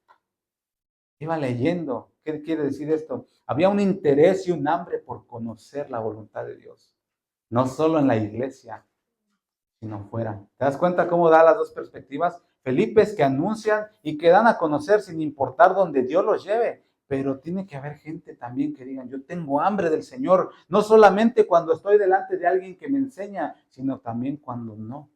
Iba leyendo. ¿Qué quiere decir esto? Había un interés y un hambre por conocer la voluntad de Dios. No solo en la iglesia, sino fuera. ¿Te das cuenta cómo da las dos perspectivas? Felipes que anuncian y que dan a conocer sin importar dónde Dios los lleve. Pero tiene que haber gente también que digan, yo tengo hambre del Señor, no solamente cuando estoy delante de alguien que me enseña, sino también cuando no.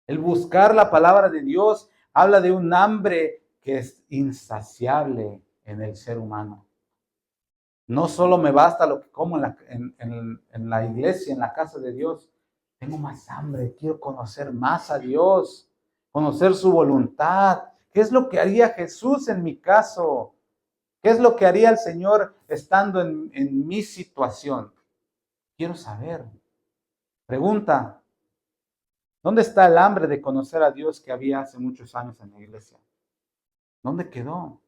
El buscar la palabra de Dios habla de un hambre que es insaciable en el ser humano. No solo me basta lo que como en la iglesia, en la casa de Dios. Tengo más hambre, quiero conocer más a Dios, conocer su voluntad. ¿Qué es lo que haría Jesús en mi caso? ¿Qué es lo que haría el Señor estando en mi situación? Quiero saber. Pregunta, ¿dónde está el hambre de conocer a Dios que había hace muchos años en la iglesia? ¿Dónde quedó?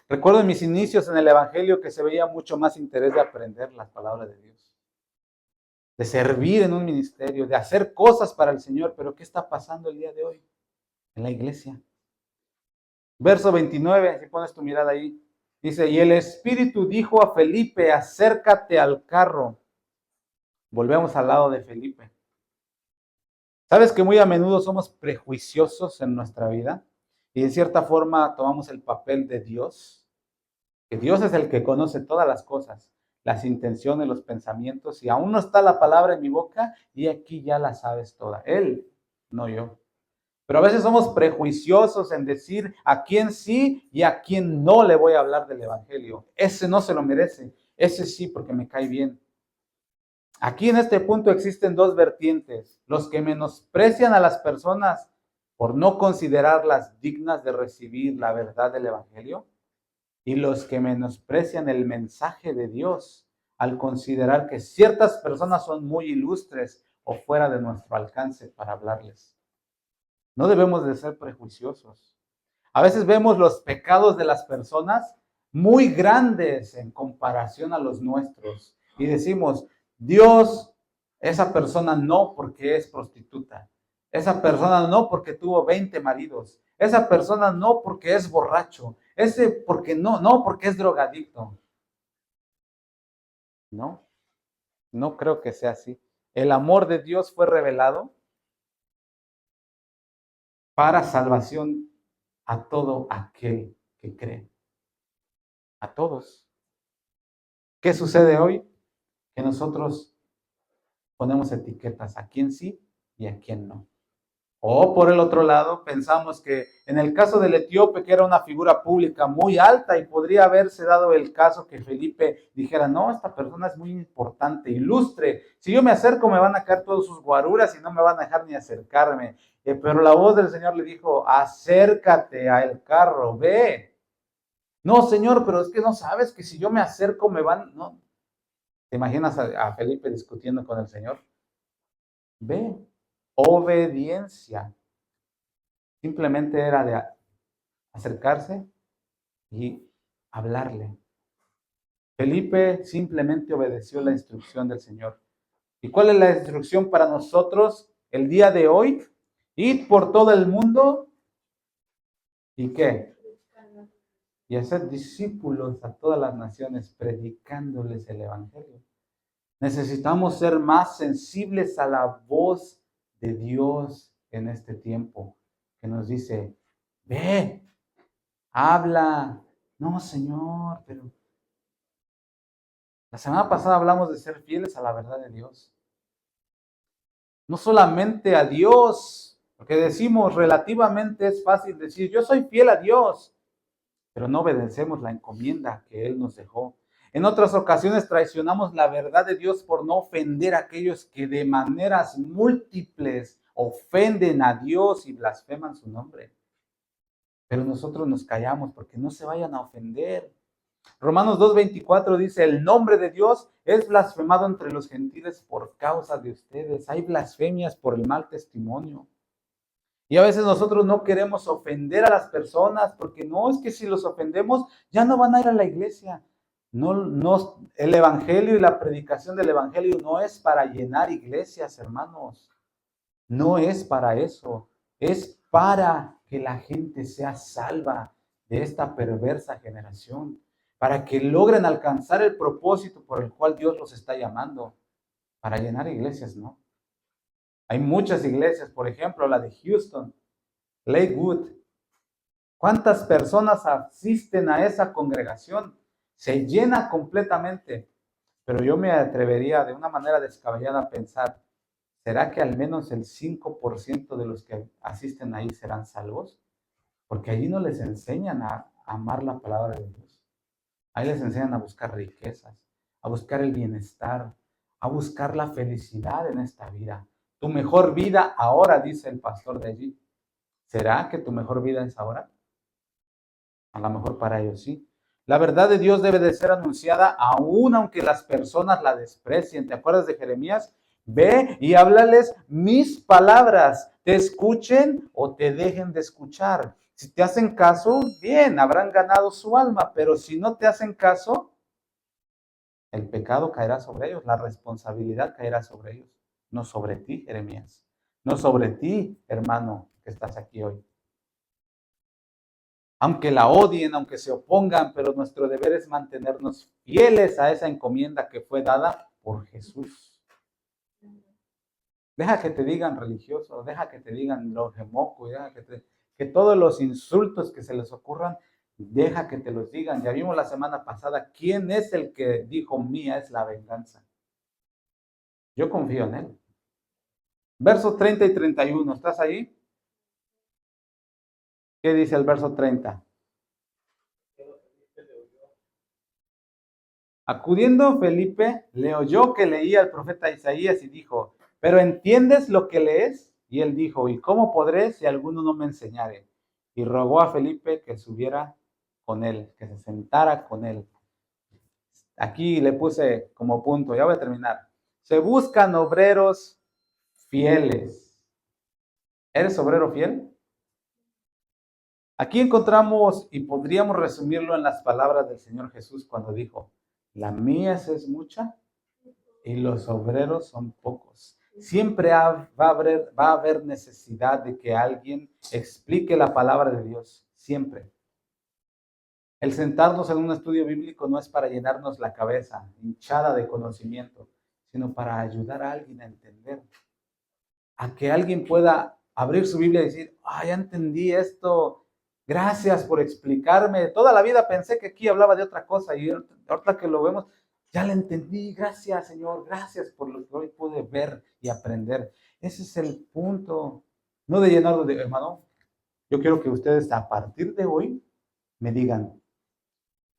Recuerdo en mis inicios en el Evangelio que se veía mucho más interés de aprender las palabras de Dios, de servir en un ministerio, de hacer cosas para el Señor. Pero ¿qué está pasando el día de hoy en la iglesia? Verso 29, si pones tu mirada ahí, dice, y el Espíritu dijo a Felipe, acércate al carro. Volvemos al lado de Felipe. ¿Sabes que muy a menudo somos prejuiciosos en nuestra vida? Y de cierta forma tomamos el papel de Dios, que Dios es el que conoce todas las cosas, las intenciones, los pensamientos, y aún no está la palabra en mi boca, y aquí ya la sabes toda. Él, no yo. Pero a veces somos prejuiciosos en decir a quién sí y a quién no le voy a hablar del Evangelio. Ese no se lo merece, ese sí porque me cae bien. Aquí en este punto existen dos vertientes: los que menosprecian a las personas por no considerarlas dignas de recibir la verdad del Evangelio, y los que menosprecian el mensaje de Dios al considerar que ciertas personas son muy ilustres o fuera de nuestro alcance para hablarles. No debemos de ser prejuiciosos. A veces vemos los pecados de las personas muy grandes en comparación a los nuestros y decimos, Dios, esa persona no porque es prostituta, esa persona no porque tuvo 20 maridos, esa persona no porque es borracho, ese porque no porque es drogadicto. No, no creo que sea así. El amor de Dios fue revelado para salvación a todo aquel que cree. A todos. ¿Qué sucede hoy? Que nosotros ponemos etiquetas a quién sí y a quién no. O por el otro lado, pensamos que en el caso del etíope, que era una figura pública muy alta, y podría haberse dado el caso que Felipe dijera, no, esta persona es muy importante, ilustre, si yo me acerco me van a caer todos sus guaruras y no me van a dejar ni acercarme. Pero la voz del Señor le dijo, acércate al carro, ve. No, Señor, pero es que no sabes que si yo me acerco me van, no. ¿Te imaginas a Felipe discutiendo con el Señor? Ve, obediencia. Simplemente era de acercarse y hablarle. Felipe simplemente obedeció la instrucción del Señor. ¿Y cuál es la instrucción para nosotros el día de hoy? Ir por todo el mundo y ¿qué? Y hacer discípulos a todas las naciones, predicándoles el Evangelio. Necesitamos ser más sensibles a la voz de Dios en este tiempo, que nos dice, ve, habla. No, Señor, pero la semana pasada hablamos de ser fieles a la verdad de Dios. No solamente a Dios, porque decimos relativamente es fácil decir, yo soy fiel a Dios, pero no obedecemos la encomienda que Él nos dejó. En otras ocasiones traicionamos la verdad de Dios por no ofender a aquellos que de maneras múltiples ofenden a Dios y blasfeman su nombre. Pero nosotros nos callamos porque no se vayan a ofender. Romanos 2:24 dice, el nombre de Dios es blasfemado entre los gentiles por causa de ustedes. Hay blasfemias por el mal testimonio. Y a veces nosotros no queremos ofender a las personas porque no, es que si los ofendemos ya no van a ir a la iglesia. No, el evangelio y la predicación del evangelio no es para llenar iglesias, hermanos. No es para eso. Es para que la gente sea salva de esta perversa generación, para que logren alcanzar el propósito por el cual Dios los está llamando. Para llenar iglesias, ¿no? Hay muchas iglesias, por ejemplo, la de Houston, Lakewood. ¿Cuántas personas asisten a esa congregación? Se llena completamente. Pero yo me atrevería de una manera descabellada a pensar, ¿será que al menos el 5% de los que asisten ahí serán salvos? Porque allí no les enseñan a amar la palabra de Dios. Ahí les enseñan a buscar riquezas, a buscar el bienestar, a buscar la felicidad en esta vida. Tu mejor vida ahora, dice el pastor de allí. ¿Será que tu mejor vida es ahora? A lo mejor para ellos sí. La verdad de Dios debe de ser anunciada aún aunque las personas la desprecien. ¿Te acuerdas de Jeremías? Ve y háblales mis palabras, te escuchen o te dejen de escuchar. Si te hacen caso, bien, habrán ganado su alma, pero si no te hacen caso, el pecado caerá sobre ellos, la responsabilidad caerá sobre ellos, no sobre ti, Jeremías, no sobre ti, hermano, que estás aquí hoy. Aunque la odien, aunque se opongan, pero nuestro deber es mantenernos fieles a esa encomienda que fue dada por Jesús. Deja que te digan religioso, deja que te digan logemoco, deja que todos los insultos que se les ocurran, deja que te los digan. Ya vimos la semana pasada quién es el que dijo mía es la venganza. Yo confío en él. Versos 30 y 31, ¿estás ahí? ¿Qué dice el verso 30? Acudiendo Felipe, le oyó que leía el profeta Isaías y dijo, ¿pero entiendes lo que lees? Y él dijo, ¿y cómo podré si alguno no me enseñare? Y rogó a Felipe que subiera con él, que se sentara con él. Aquí le puse como punto, ya voy a terminar. Se buscan obreros fieles. ¿Eres obrero fiel? Aquí encontramos y podríamos resumirlo en las palabras del Señor Jesús cuando dijo, la mies es mucha y los obreros son pocos. Siempre va a haber necesidad de que alguien explique la palabra de Dios, siempre. El sentarnos en un estudio bíblico no es para llenarnos la cabeza hinchada de conocimiento, sino para ayudar a alguien a entender, a que alguien pueda abrir su Biblia y decir, ya entendí esto, gracias por explicarme, toda la vida pensé que aquí hablaba de otra cosa y ahorita que lo vemos, ya lo entendí, gracias Señor, gracias por lo que hoy pude ver y aprender. Ese es el punto, no de llenarlo de, hermano, yo quiero que ustedes a partir de hoy me digan,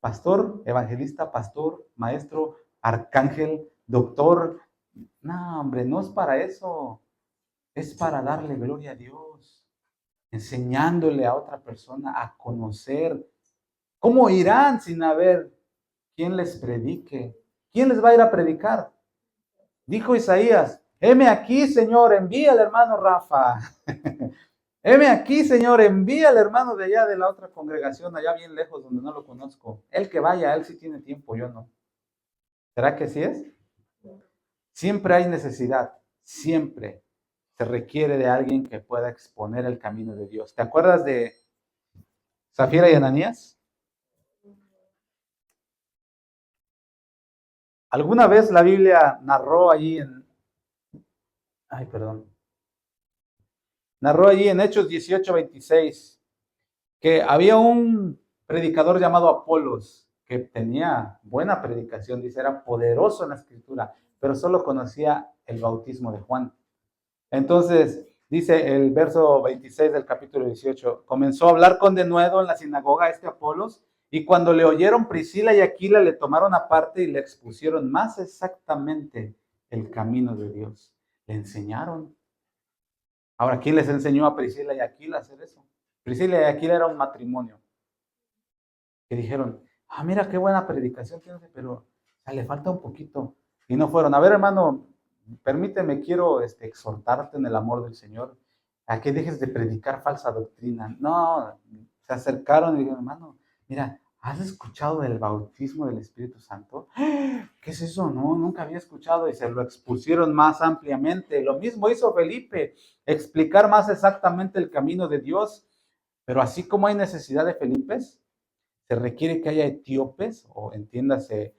pastor, evangelista, pastor, maestro, arcángel, doctor, no hombre, no es para eso. Es para darle gloria a Dios, enseñándole a otra persona a conocer. ¿Cómo irán sin haber quien les predique? ¿Quién les va a ir a predicar? Dijo Isaías, heme aquí, Señor, envía al hermano Rafa. Heme aquí, Señor, envía al hermano de allá de la otra congregación, allá bien lejos, donde no lo conozco. Él que vaya, él sí tiene tiempo, yo no. ¿Será que sí es? Siempre hay necesidad, siempre se requiere de alguien que pueda exponer el camino de Dios. ¿Te acuerdas de Zafira y Ananías? ¿Alguna vez la Biblia narró allí narró allí en Hechos 18:26 que había un predicador llamado Apolos que tenía buena predicación, dice, era poderoso en la escritura, pero solo conocía el bautismo de Juan. Entonces, dice el verso 26 del capítulo 18, comenzó a hablar con denuedo en la sinagoga este Apolos, y cuando le oyeron Priscila y Aquila le tomaron aparte y le expusieron más exactamente el camino de Dios. Le enseñaron. Ahora, ¿quién les enseñó a Priscila y Aquila a hacer eso? Priscila y Aquila era un matrimonio que dijeron, mira qué buena predicación tiene, pero o sea, le falta un poquito. Y no fueron, a ver hermano, permíteme, quiero exhortarte en el amor del Señor, a que dejes de predicar falsa doctrina. No, se acercaron y dijeron, hermano, mira, ¿has escuchado del bautismo del Espíritu Santo? ¿Qué es eso? No, nunca había escuchado, y se lo expusieron más ampliamente. Lo mismo hizo Felipe, explicar más exactamente el camino de Dios. Pero así como hay necesidad de Felipes, se requiere que haya etíopes, o entiéndase,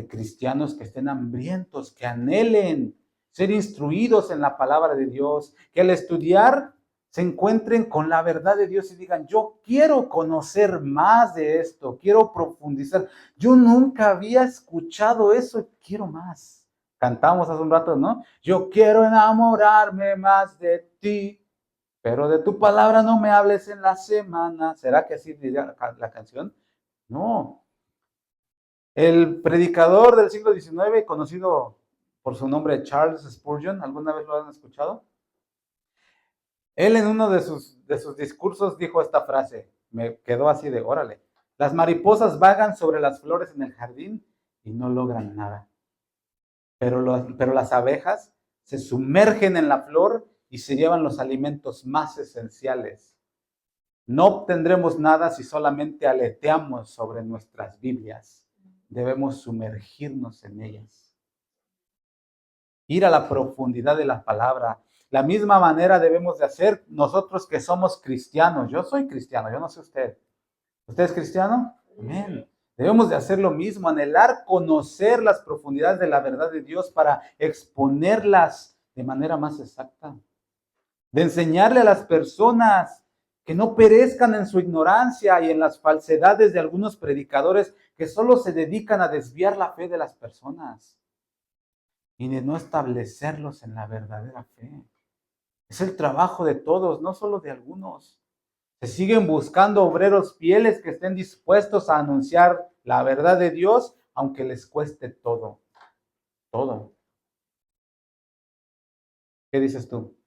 cristianos que estén hambrientos, que anhelen ser instruidos en la palabra de Dios, que al estudiar se encuentren con la verdad de Dios y digan, yo quiero conocer más de esto, quiero profundizar. Yo nunca había escuchado eso, quiero más. Cantamos hace un rato, ¿no? Yo quiero enamorarme más de ti, pero de tu palabra no me hables en la semana. ¿Será que así diría la canción? No. El predicador del siglo XIX, conocido por su nombre Charles Spurgeon, ¿alguna vez lo han escuchado? Él en uno de sus discursos dijo esta frase, me quedó así de, órale, las mariposas vagan sobre las flores en el jardín y no logran nada, pero las abejas se sumergen en la flor y se llevan los alimentos más esenciales. No obtendremos nada si solamente aleteamos sobre nuestras Biblias. Debemos sumergirnos en ellas. Ir a la profundidad de la palabra. La misma manera debemos de hacer nosotros que somos cristianos. Yo soy cristiano, yo no sé usted. ¿Usted es cristiano? Amén. Debemos de hacer lo mismo, anhelar conocer las profundidades de la verdad de Dios para exponerlas de manera más exacta. De enseñarle a las personas que no perezcan en su ignorancia y en las falsedades de algunos predicadores que solo se dedican a desviar la fe de las personas y de no establecerlos en la verdadera fe. Es el trabajo de todos, no solo de algunos. Se siguen buscando obreros fieles que estén dispuestos a anunciar la verdad de Dios, aunque les cueste todo. Todo. ¿Qué dices tú?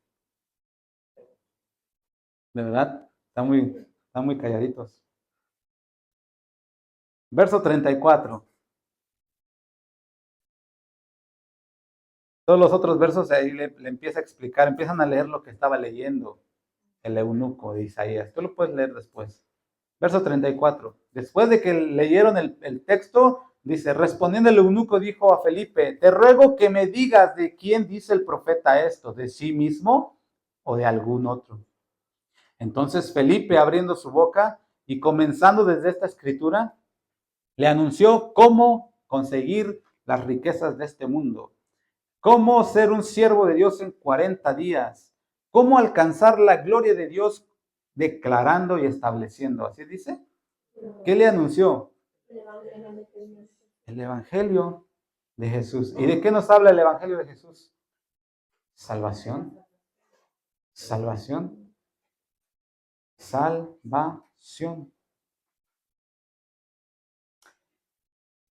¿De verdad? Están muy calladitos. Verso 34. Todos los otros versos ahí le empieza a explicar, empiezan a leer lo que estaba leyendo el eunuco de Isaías. Tú lo puedes leer después. Verso 34. Después de que leyeron el texto, dice, respondiendo el eunuco dijo a Felipe, te ruego que me digas de quién dice el profeta esto, de sí mismo o de algún otro. Entonces Felipe, abriendo su boca y comenzando desde esta escritura, le anunció cómo conseguir las riquezas de este mundo, cómo ser un siervo de Dios en 40 días, cómo alcanzar la gloria de Dios declarando y estableciendo. ¿Así dice? ¿Qué le anunció? El Evangelio de Jesús. ¿Y de qué nos habla el Evangelio de Jesús? Salvación. Salvación. Salvación.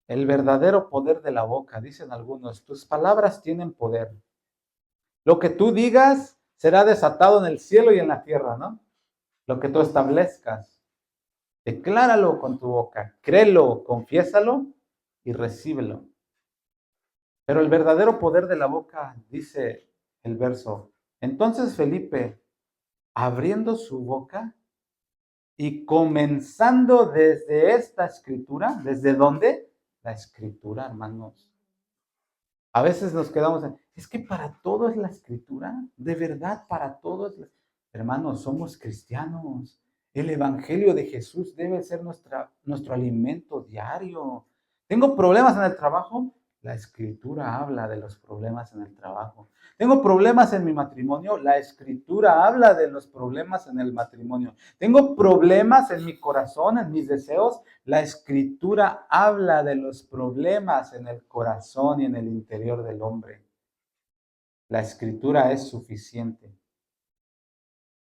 El verdadero poder de la boca, dicen algunos, tus palabras tienen poder. Lo que tú digas será desatado en el cielo y en la tierra, ¿no? Lo que tú establezcas. Decláralo con tu boca, créelo, confiésalo y recíbelo. Pero el verdadero poder de la boca, dice el verso, entonces Felipe, abriendo su boca y comenzando desde esta escritura, ¿desde dónde? La escritura, hermanos. A veces nos quedamos en, es que para todo es la escritura, de verdad para todo es la... Hermanos, somos cristianos. El Evangelio de Jesús debe ser nuestro alimento diario. ¿Tengo problemas en el trabajo? La Escritura habla de los problemas en el trabajo. ¿Tengo problemas en mi matrimonio? La Escritura habla de los problemas en el matrimonio. ¿Tengo problemas en mi corazón, en mis deseos? La Escritura habla de los problemas en el corazón y en el interior del hombre. La escritura es suficiente.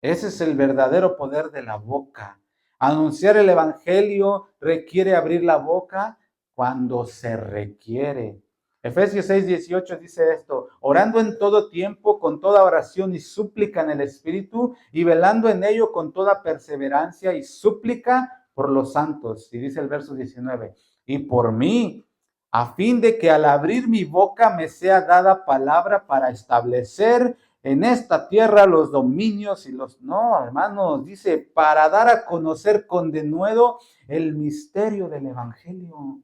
Ese es el verdadero poder de la boca. Anunciar el evangelio requiere abrir la boca cuando se requiere. Efesios 6:18 dice esto: orando en todo tiempo, con toda oración y súplica en el Espíritu, y velando en ello con toda perseverancia y súplica por los santos. Y dice el verso 19, y por mí, a fin de que al abrir mi boca me sea dada palabra para establecer en esta tierra los dominios y los... No, hermanos, dice, para dar a conocer con denuedo el misterio del evangelio.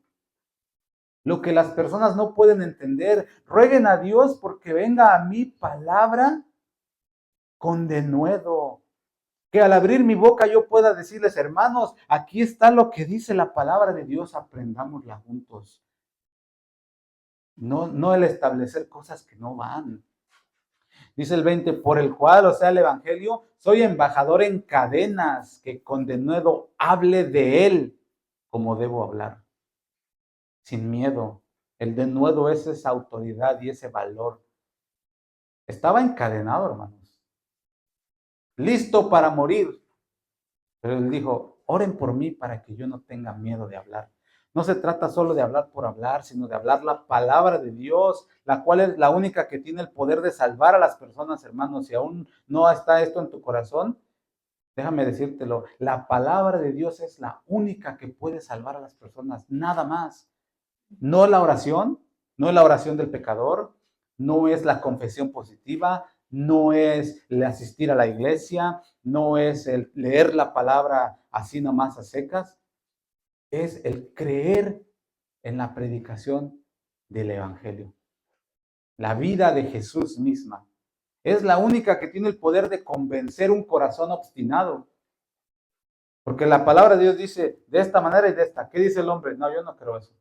Lo que las personas no pueden entender, rueguen a Dios porque venga a mí palabra con denuedo. Que al abrir mi boca yo pueda decirles, hermanos, aquí está lo que dice la palabra de Dios, aprendámosla juntos. No el establecer cosas que no van. Dice el 20, por el cual, o sea, el evangelio, soy embajador en cadenas, que con denuedo hable de él como debo hablar, sin miedo. El denuedo es esa autoridad y ese valor. Estaba encadenado, hermanos, listo para morir. Pero él dijo, oren por mí para que yo no tenga miedo de hablar. No se trata solo de hablar por hablar, sino de hablar la palabra de Dios, la cual es la única que tiene el poder de salvar a las personas, hermanos. Si aún no está esto en tu corazón, déjame decírtelo, la palabra de Dios es la única que puede salvar a las personas, nada más. No la oración, no es la oración del pecador, no es la confesión positiva, no es el asistir a la iglesia, no es el leer la palabra así nomás a secas, es el creer en la predicación del evangelio. La vida de Jesús misma es la única que tiene el poder de convencer un corazón obstinado. Porque la palabra de Dios dice de esta manera y de esta. ¿Qué dice el hombre? No, yo no creo eso.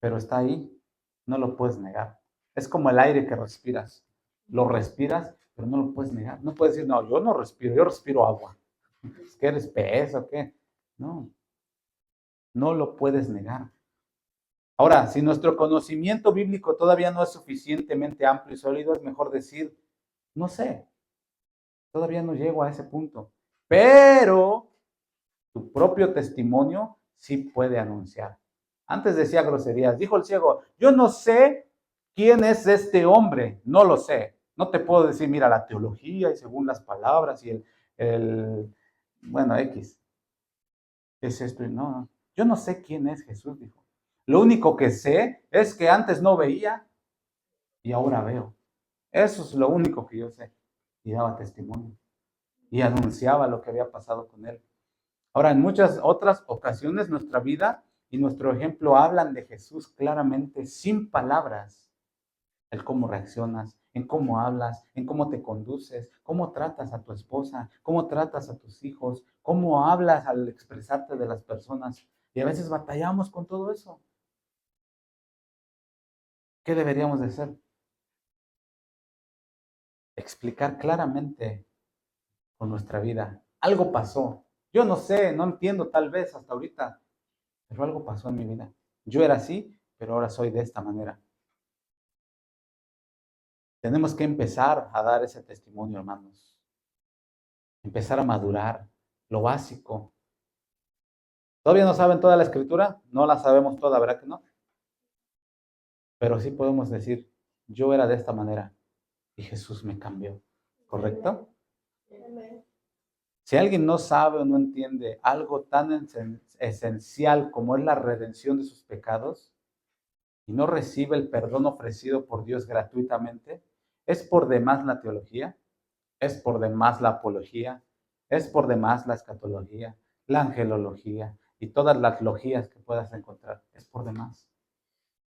Pero está ahí, no lo puedes negar. Es como el aire que respiras. Lo respiras, pero no lo puedes negar. No puedes decir, no, yo no respiro, yo respiro agua. ¿Es que eres pez o qué? No, no lo puedes negar. Ahora, si nuestro conocimiento bíblico todavía no es suficientemente amplio y sólido, es mejor decir, no sé, todavía no llego a ese punto. Pero tu propio testimonio sí puede anunciar. Antes decía groserías, dijo el ciego, yo no sé quién es este hombre, no lo sé. No te puedo decir, mira, la teología y según las palabras y bueno, X, es esto y no. Yo no sé quién es Jesús, dijo. Lo único que sé es que antes no veía y ahora veo. Eso es lo único que yo sé. Y daba testimonio. Y anunciaba lo que había pasado con él. Ahora, en muchas otras ocasiones, nuestra vida y nuestro ejemplo hablan de Jesús claramente, sin palabras. El cómo reaccionas, en cómo hablas, en cómo te conduces, cómo tratas a tu esposa, cómo tratas a tus hijos, cómo hablas al expresarte de las personas. Y a veces batallamos con todo eso. ¿Qué deberíamos de hacer? Explicar claramente con nuestra vida. Algo pasó. Yo no sé, no entiendo tal vez hasta ahorita, pero algo pasó en mi vida. Yo era así, pero ahora soy de esta manera. Tenemos que empezar a dar ese testimonio, hermanos. Empezar a madurar lo básico. ¿Todavía no saben toda la escritura? No la sabemos toda, ¿verdad que no? Pero sí podemos decir, yo era de esta manera y Jesús me cambió. ¿Correcto? Si alguien no sabe o no entiende algo tan esencial como es la redención de sus pecados y no recibe el perdón ofrecido por Dios gratuitamente, es por demás la teología, es por demás la apología, es por demás la escatología, la angelología y todas las logías que puedas encontrar. Es por demás.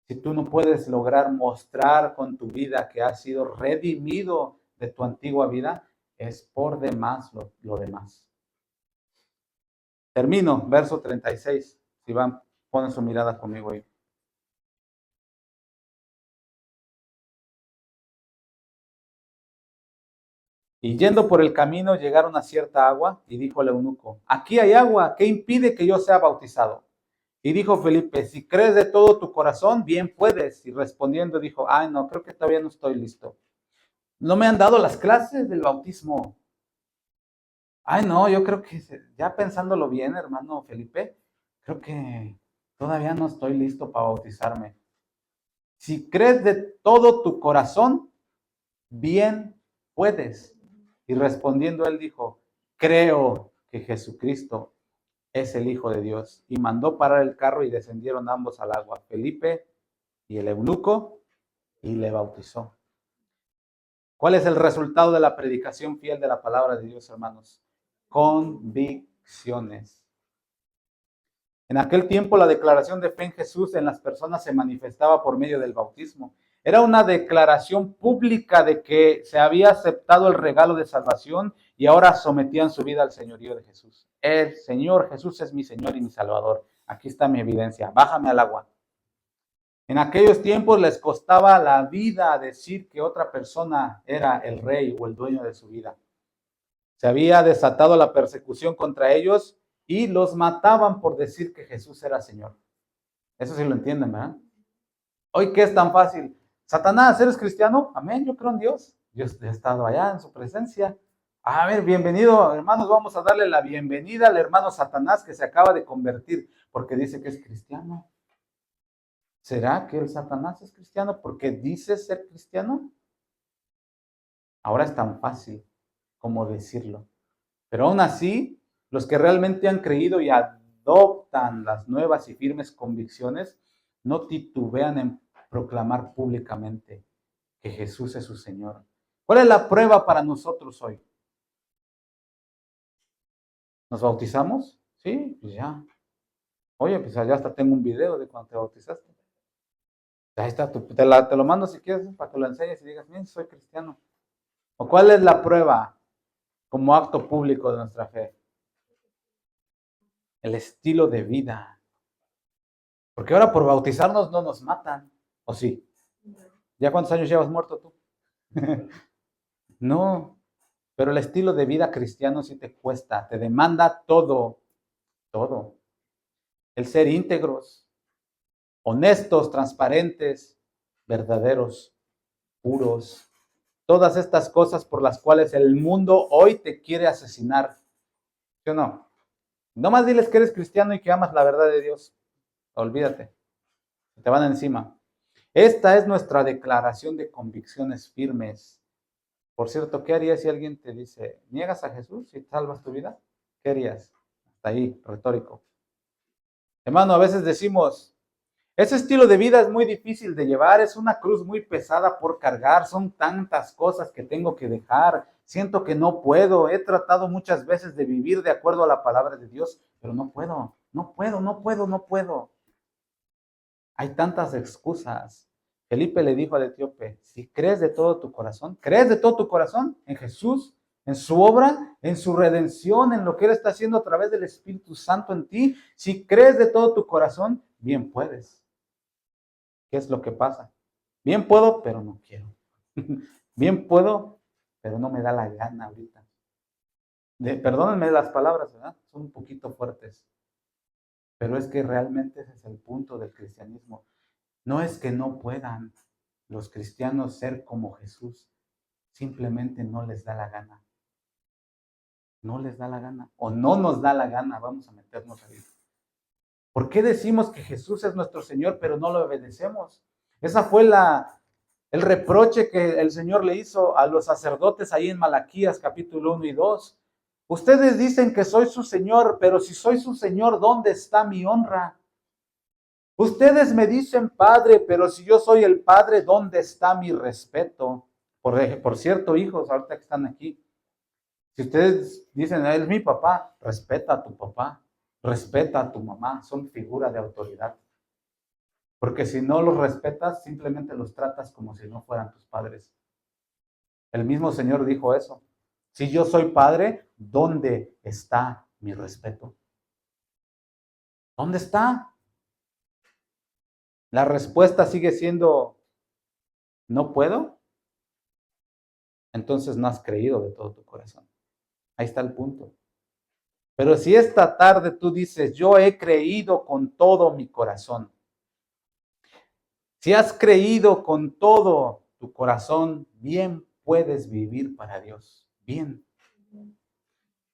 Si tú no puedes lograr mostrar con tu vida que has sido redimido de tu antigua vida, es por demás lo demás. Termino, verso 36. Si van, ponen su mirada conmigo ahí. Y yendo por el camino llegaron a cierta agua y dijo el eunuco, aquí hay agua, ¿qué impide que yo sea bautizado? Y dijo Felipe, si crees de todo tu corazón, bien puedes. Y respondiendo dijo, ay no, creo que todavía no estoy listo. No me han dado las clases del bautismo. Ay, no, yo creo que ya pensándolo bien, hermano Felipe, creo que todavía no estoy listo para bautizarme. Si crees de todo tu corazón, bien puedes. Y respondiendo él dijo, creo que Jesucristo es el Hijo de Dios. Y mandó parar el carro y descendieron ambos al agua, Felipe y el eunuco, y le bautizó. ¿Cuál es el resultado de la predicación fiel de la palabra de Dios, hermanos? Convicciones. En aquel tiempo la declaración de fe en Jesús en las personas se manifestaba por medio del bautismo. Era una declaración pública de que se había aceptado el regalo de salvación y ahora sometían su vida al señorío de Jesús. El Señor Jesús es mi Señor y mi Salvador. Aquí está mi evidencia. Bájame al agua. En aquellos tiempos les costaba la vida decir que otra persona era el rey o el dueño de su vida. Se había desatado la persecución contra ellos y los mataban por decir que Jesús era Señor. Eso sí lo entienden, ¿verdad? Hoy, ¿qué es tan fácil? Satanás, ¿eres cristiano? Amén, yo creo en Dios. Yo he estado allá en su presencia. A ver, bienvenido, hermanos, vamos a darle la bienvenida al hermano Satanás que se acaba de convertir porque dice que es cristiano. ¿Será que el Satanás es cristiano porque dice ser cristiano? Ahora es tan fácil como decirlo. Pero aún así, los que realmente han creído y adoptan las nuevas y firmes convicciones, no titubean en proclamar públicamente que Jesús es su Señor. ¿Cuál es la prueba para nosotros hoy? ¿Nos bautizamos? Sí, pues ya. Oye, pues ya hasta tengo un video de cuando te bautizaste. Ahí está, te lo mando si quieres para que lo enseñes y digas, miren, soy cristiano. ¿O cuál es la prueba como acto público de nuestra fe? El estilo de vida. Porque ahora por bautizarnos no nos matan, ¿o sí? ¿Ya cuántos años llevas muerto tú? No, pero el estilo de vida cristiano sí te cuesta, te demanda todo, todo. El ser íntegros, honestos, transparentes, verdaderos, puros. Todas estas cosas por las cuales el mundo hoy te quiere asesinar. ¿Sí o no? No más diles que eres cristiano y que amas la verdad de Dios. Olvídate. Te van encima. Esta es nuestra declaración de convicciones firmes. Por cierto, ¿qué harías si alguien te dice, niegas a Jesús y salvas tu vida? ¿Qué harías? Hasta ahí, retórico. Hermano, a veces decimos, ese estilo de vida es muy difícil de llevar, es una cruz muy pesada por cargar, son tantas cosas que tengo que dejar, siento que no puedo, he tratado muchas veces de vivir de acuerdo a la palabra de Dios, pero no puedo, no puedo, no puedo, no puedo. Hay tantas excusas. Felipe le dijo al etíope, si crees de todo tu corazón, crees de todo tu corazón en Jesús, en su obra, en su redención, en lo que Él está haciendo a través del Espíritu Santo en ti, si crees de todo tu corazón, bien puedes. ¿Qué es lo que pasa? Bien puedo, pero no quiero. Bien puedo, pero no me da la gana ahorita. Perdónenme las palabras, ¿verdad? Son un poquito fuertes. Pero es que realmente ese es el punto del cristianismo. No es que no puedan los cristianos ser como Jesús, simplemente no les da la gana. No les da la gana o no nos da la gana, vamos a meternos ahí. ¿Por qué decimos que Jesús es nuestro Señor pero no lo obedecemos? Esa fue el reproche que el Señor le hizo a los sacerdotes ahí en Malaquías capítulo 1 y 2. Ustedes dicen que soy su Señor, pero si soy su Señor, ¿dónde está mi honra? Ustedes me dicen Padre, pero si yo soy el Padre, ¿dónde está mi respeto? Por cierto, hijos, ahorita que están aquí, si ustedes dicen, él es mi papá, respeta a tu papá, respeta a tu mamá, son figuras de autoridad. Porque si no los respetas, simplemente los tratas como si no fueran tus padres. El mismo Señor dijo eso. Si yo soy padre, ¿dónde está mi respeto? ¿Dónde está? La respuesta sigue siendo, ¿no puedo? Entonces no has creído de todo tu corazón. Ahí está el punto. Pero si esta tarde tú dices, yo he creído con todo mi corazón. Si has creído con todo tu corazón, bien puedes vivir para Dios. Bien.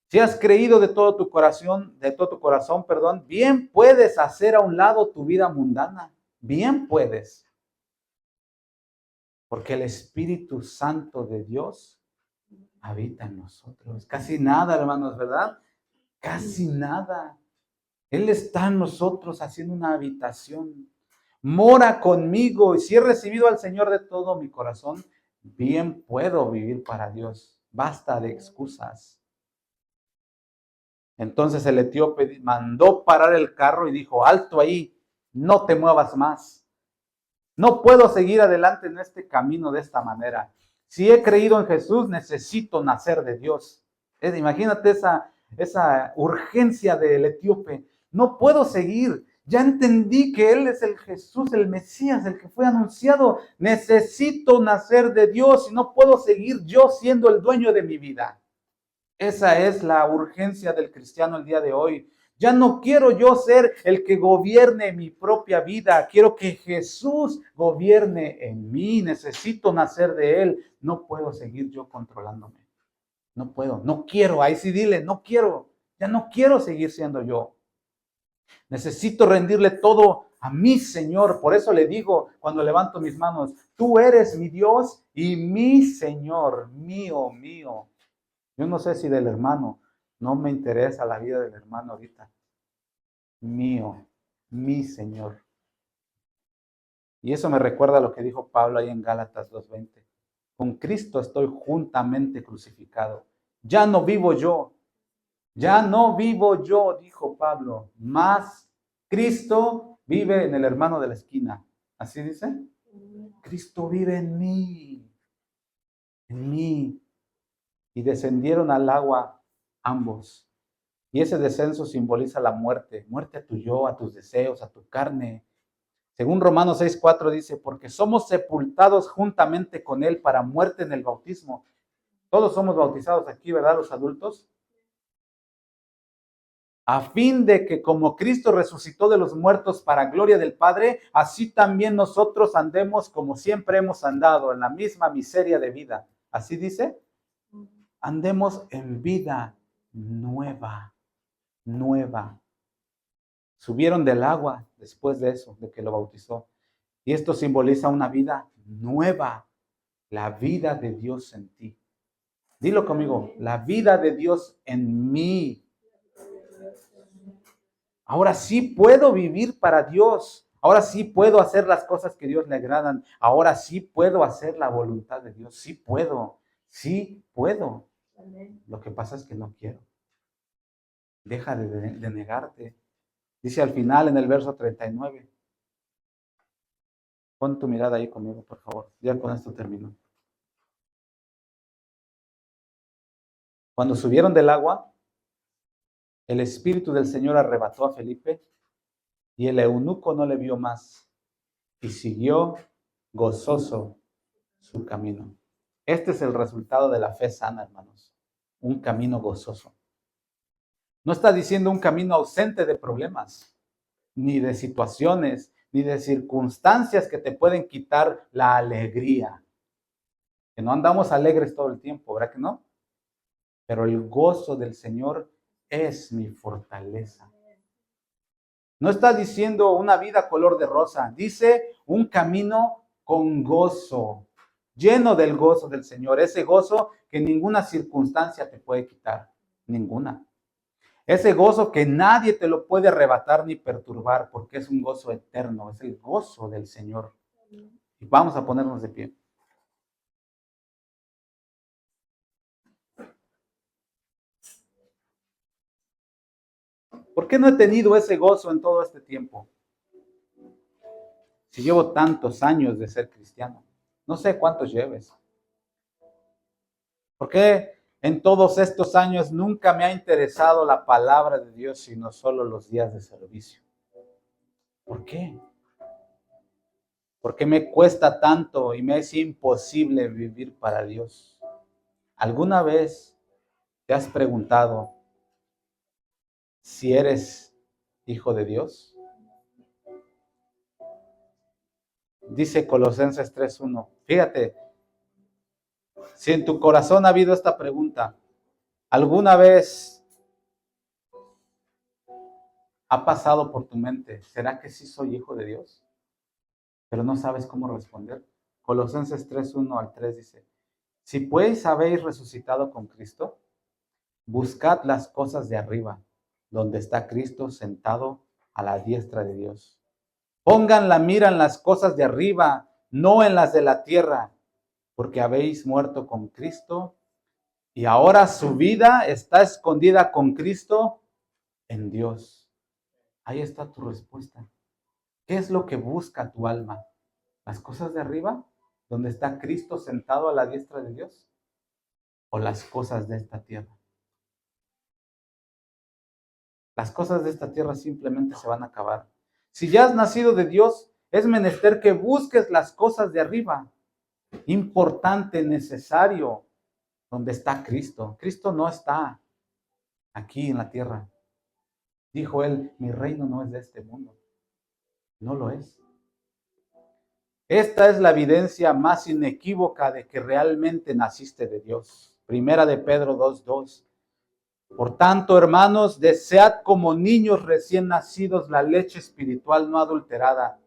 Si has creído de todo tu corazón, bien puedes hacer a un lado tu vida mundana. Bien puedes. Porque el Espíritu Santo de Dios habita en nosotros. Casi nada, hermanos, ¿verdad? Casi nada. Él está en nosotros haciendo una habitación. Mora conmigo. Y si he recibido al Señor de todo mi corazón, bien puedo vivir para Dios. Basta de excusas. Entonces el etíope mandó parar el carro y dijo, alto ahí, no te muevas más. No puedo seguir adelante en este camino de esta manera. Si he creído en Jesús, necesito nacer de Dios. Imagínate esa urgencia del etíope. No puedo seguir. Ya entendí que Él es el Jesús, el Mesías, el que fue anunciado. Necesito nacer de Dios y no puedo seguir yo siendo el dueño de mi vida. Esa es la urgencia del cristiano el día de hoy. Ya no quiero yo ser el que gobierne mi propia vida. Quiero que Jesús gobierne en mí. Necesito nacer de Él. No puedo seguir yo controlándome. No puedo. No quiero. Ahí sí dile, no quiero. Ya no quiero seguir siendo yo. Necesito rendirle todo a mi Señor. Por eso le digo cuando levanto mis manos, tú eres mi Dios y mi Señor, mío, mío. Yo no sé si del hermano, no me interesa la vida del hermano ahorita. Mío, mi Señor. Y eso me recuerda a lo que dijo Pablo ahí en Gálatas 2:20. Con Cristo estoy juntamente crucificado. Ya no vivo yo, dijo Pablo, más Cristo vive en el hermano de la esquina. ¿Así dice? Cristo vive en mí. Y descendieron al agua ambos. Y ese descenso simboliza la muerte a tu yo, a tus deseos, a tu carne. Según Romanos 6:4 dice, porque somos sepultados juntamente con Él para muerte en el bautismo. Todos somos bautizados aquí, ¿verdad? Los adultos. A fin de que como Cristo resucitó de los muertos para gloria del Padre, así también nosotros andemos como siempre hemos andado, en la misma miseria de vida. ¿Así dice? Andemos en vida nueva. Subieron del agua después de eso, de que lo bautizó. Y esto simboliza una vida nueva, la vida de Dios en ti. Dilo conmigo, la vida de Dios en mí. Ahora sí puedo vivir para Dios. Ahora sí puedo hacer las cosas que a Dios le agradan. Ahora sí puedo hacer la voluntad de Dios. Sí puedo. Sí puedo. Lo que pasa es que no quiero. Deja de negarte. Dice al final en el verso 39. Pon tu mirada ahí conmigo, por favor. Ya con esto termino. Cuando subieron del agua, el Espíritu del Señor arrebató a Felipe y el eunuco no le vio más y siguió gozoso su camino. Este es el resultado de la fe sana, hermanos. Un camino gozoso. No está diciendo un camino ausente de problemas, ni de situaciones, ni de circunstancias que te pueden quitar la alegría. Que no andamos alegres todo el tiempo, ¿verdad que no? Pero el gozo del Señor es mi fortaleza. No está diciendo una vida color de rosa, dice un camino con gozo, lleno del gozo del Señor, ese gozo que ninguna circunstancia te puede quitar, ninguna. Ese gozo que nadie te lo puede arrebatar ni perturbar, porque es un gozo eterno, es el gozo del Señor. Y vamos a ponernos de pie. ¿Por qué no he tenido ese gozo en todo este tiempo? Si llevo tantos años de ser cristiano, no sé cuántos lleves. ¿Por qué en todos estos años nunca me ha interesado la palabra de Dios, sino solo los días de servicio? ¿Por qué? ¿Por qué me cuesta tanto y me es imposible vivir para Dios? ¿Alguna vez te has preguntado si eres hijo de Dios? Dice Colosenses 3:1. Fíjate, Si en tu corazón ha habido esta pregunta, ¿alguna vez ha pasado por tu mente, ¿será que sí soy hijo de Dios? Pero no sabes cómo responder. Colosenses 3:1 al 3 dice, si pues habéis resucitado con Cristo, buscad las cosas de arriba, donde está Cristo sentado a la diestra de Dios. Pongan la mira en las cosas de arriba, no en las de la tierra, porque habéis muerto con Cristo y ahora su vida está escondida con Cristo en Dios. Ahí está tu respuesta. ¿Qué es lo que busca tu alma? ¿Las cosas de arriba, donde está Cristo sentado a la diestra de Dios? ¿O las cosas de esta tierra? Las cosas de esta tierra simplemente se van a acabar. Si ya has nacido de Dios, es menester que busques las cosas de arriba. Importante, necesario, donde está Cristo. Cristo no está aquí en la tierra. Dijo él, mi reino no es de este mundo. No lo es. Esta es la evidencia más inequívoca de que realmente naciste de Dios. Primera de Pedro 2:2. Por tanto, hermanos, desead como niños recién nacidos la leche espiritual no adulterada,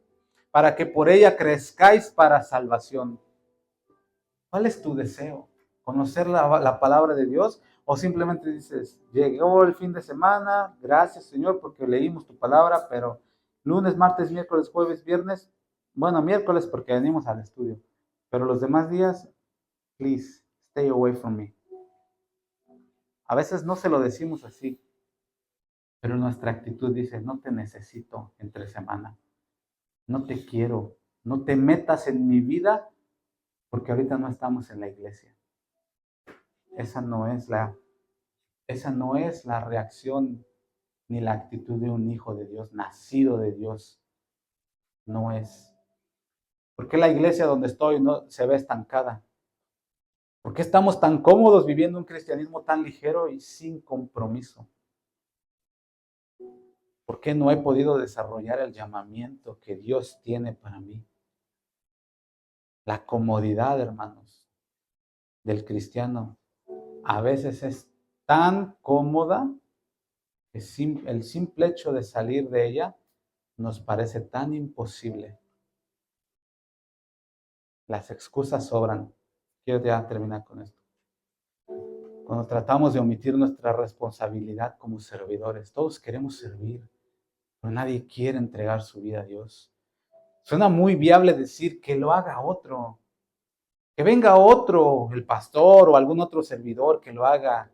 para que por ella crezcáis para salvación. ¿Cuál es tu deseo? ¿Conocer la palabra de Dios? ¿O simplemente dices, llegó el fin de semana, gracias Señor porque leímos tu palabra, pero lunes, martes, miércoles, jueves, viernes, bueno, miércoles porque venimos al estudio, pero los demás días, please, stay away from me. A veces no se lo decimos así, pero nuestra actitud dice, no te necesito entre semana, no te quiero, no te metas en mi vida porque ahorita no estamos en la iglesia. Esa no es la reacción ni la actitud de un hijo de Dios, nacido de Dios. No es. ¿Por qué la iglesia donde estoy no se ve estancada? ¿Por qué estamos tan cómodos viviendo un cristianismo tan ligero y sin compromiso? ¿Por qué no he podido desarrollar el llamamiento que Dios tiene para mí? La comodidad, hermanos, del cristiano a veces es tan cómoda que el simple hecho de salir de ella nos parece tan imposible. Las excusas sobran. Quiero ya terminar con esto. Cuando tratamos de omitir nuestra responsabilidad como servidores, todos queremos servir, pero nadie quiere entregar su vida a Dios. Suena muy viable decir que lo haga otro, que venga otro, el pastor o algún otro servidor que lo haga.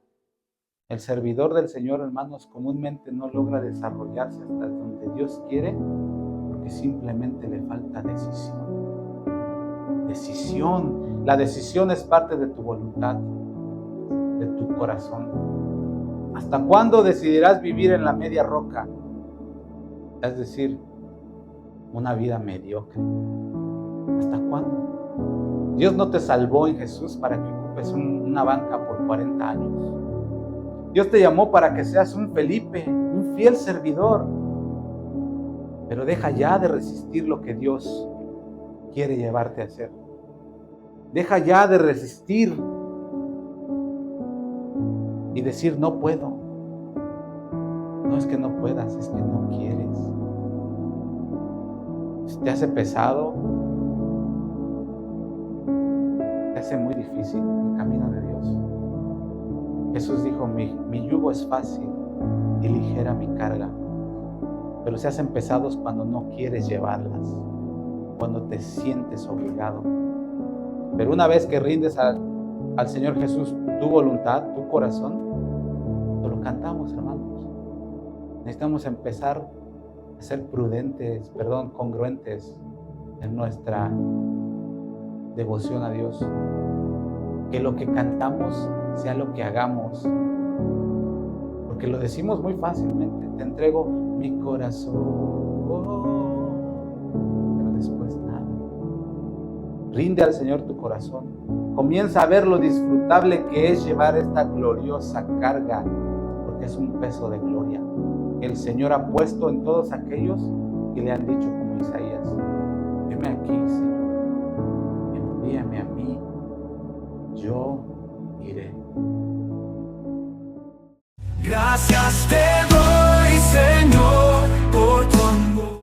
El servidor del Señor, hermanos, comúnmente no logra desarrollarse hasta donde Dios quiere, porque simplemente le falta decisión. Decisión. La decisión es parte de tu voluntad, de tu corazón. ¿Hasta cuándo decidirás vivir en la media roca? Es decir, una vida mediocre. ¿Hasta cuándo? Dios no te salvó en Jesús para que ocupes una banca por 40 años. Dios te llamó para que seas un Felipe, un fiel servidor. Pero deja ya de resistir lo que Dios quiere llevarte a hacer. Deja ya de resistir y decir no puedo. No es que no puedas, es que no quieres. Si te hace pesado, te hace muy difícil el camino de Dios. Jesús dijo, mi yugo es fácil y ligera mi carga. Pero se hacen pesados cuando no quieres llevarlas, cuando te sientes obligado. Pero una vez que rindes al Señor Jesús tu voluntad, tu corazón, lo cantamos, hermanos. Necesitamos empezar a ser congruentes en nuestra devoción a Dios. Que lo que cantamos sea lo que hagamos. Porque lo decimos muy fácilmente. Te entrego mi corazón. Pero después nada. Rinde al Señor tu corazón. Comienza a ver lo disfrutable que es llevar esta gloriosa carga. Porque es un peso de gloria que el Señor ha puesto en todos aquellos que le han dicho como Isaías. Heme aquí, Señor. Envíame a mí. yo iré. Gracias te doy.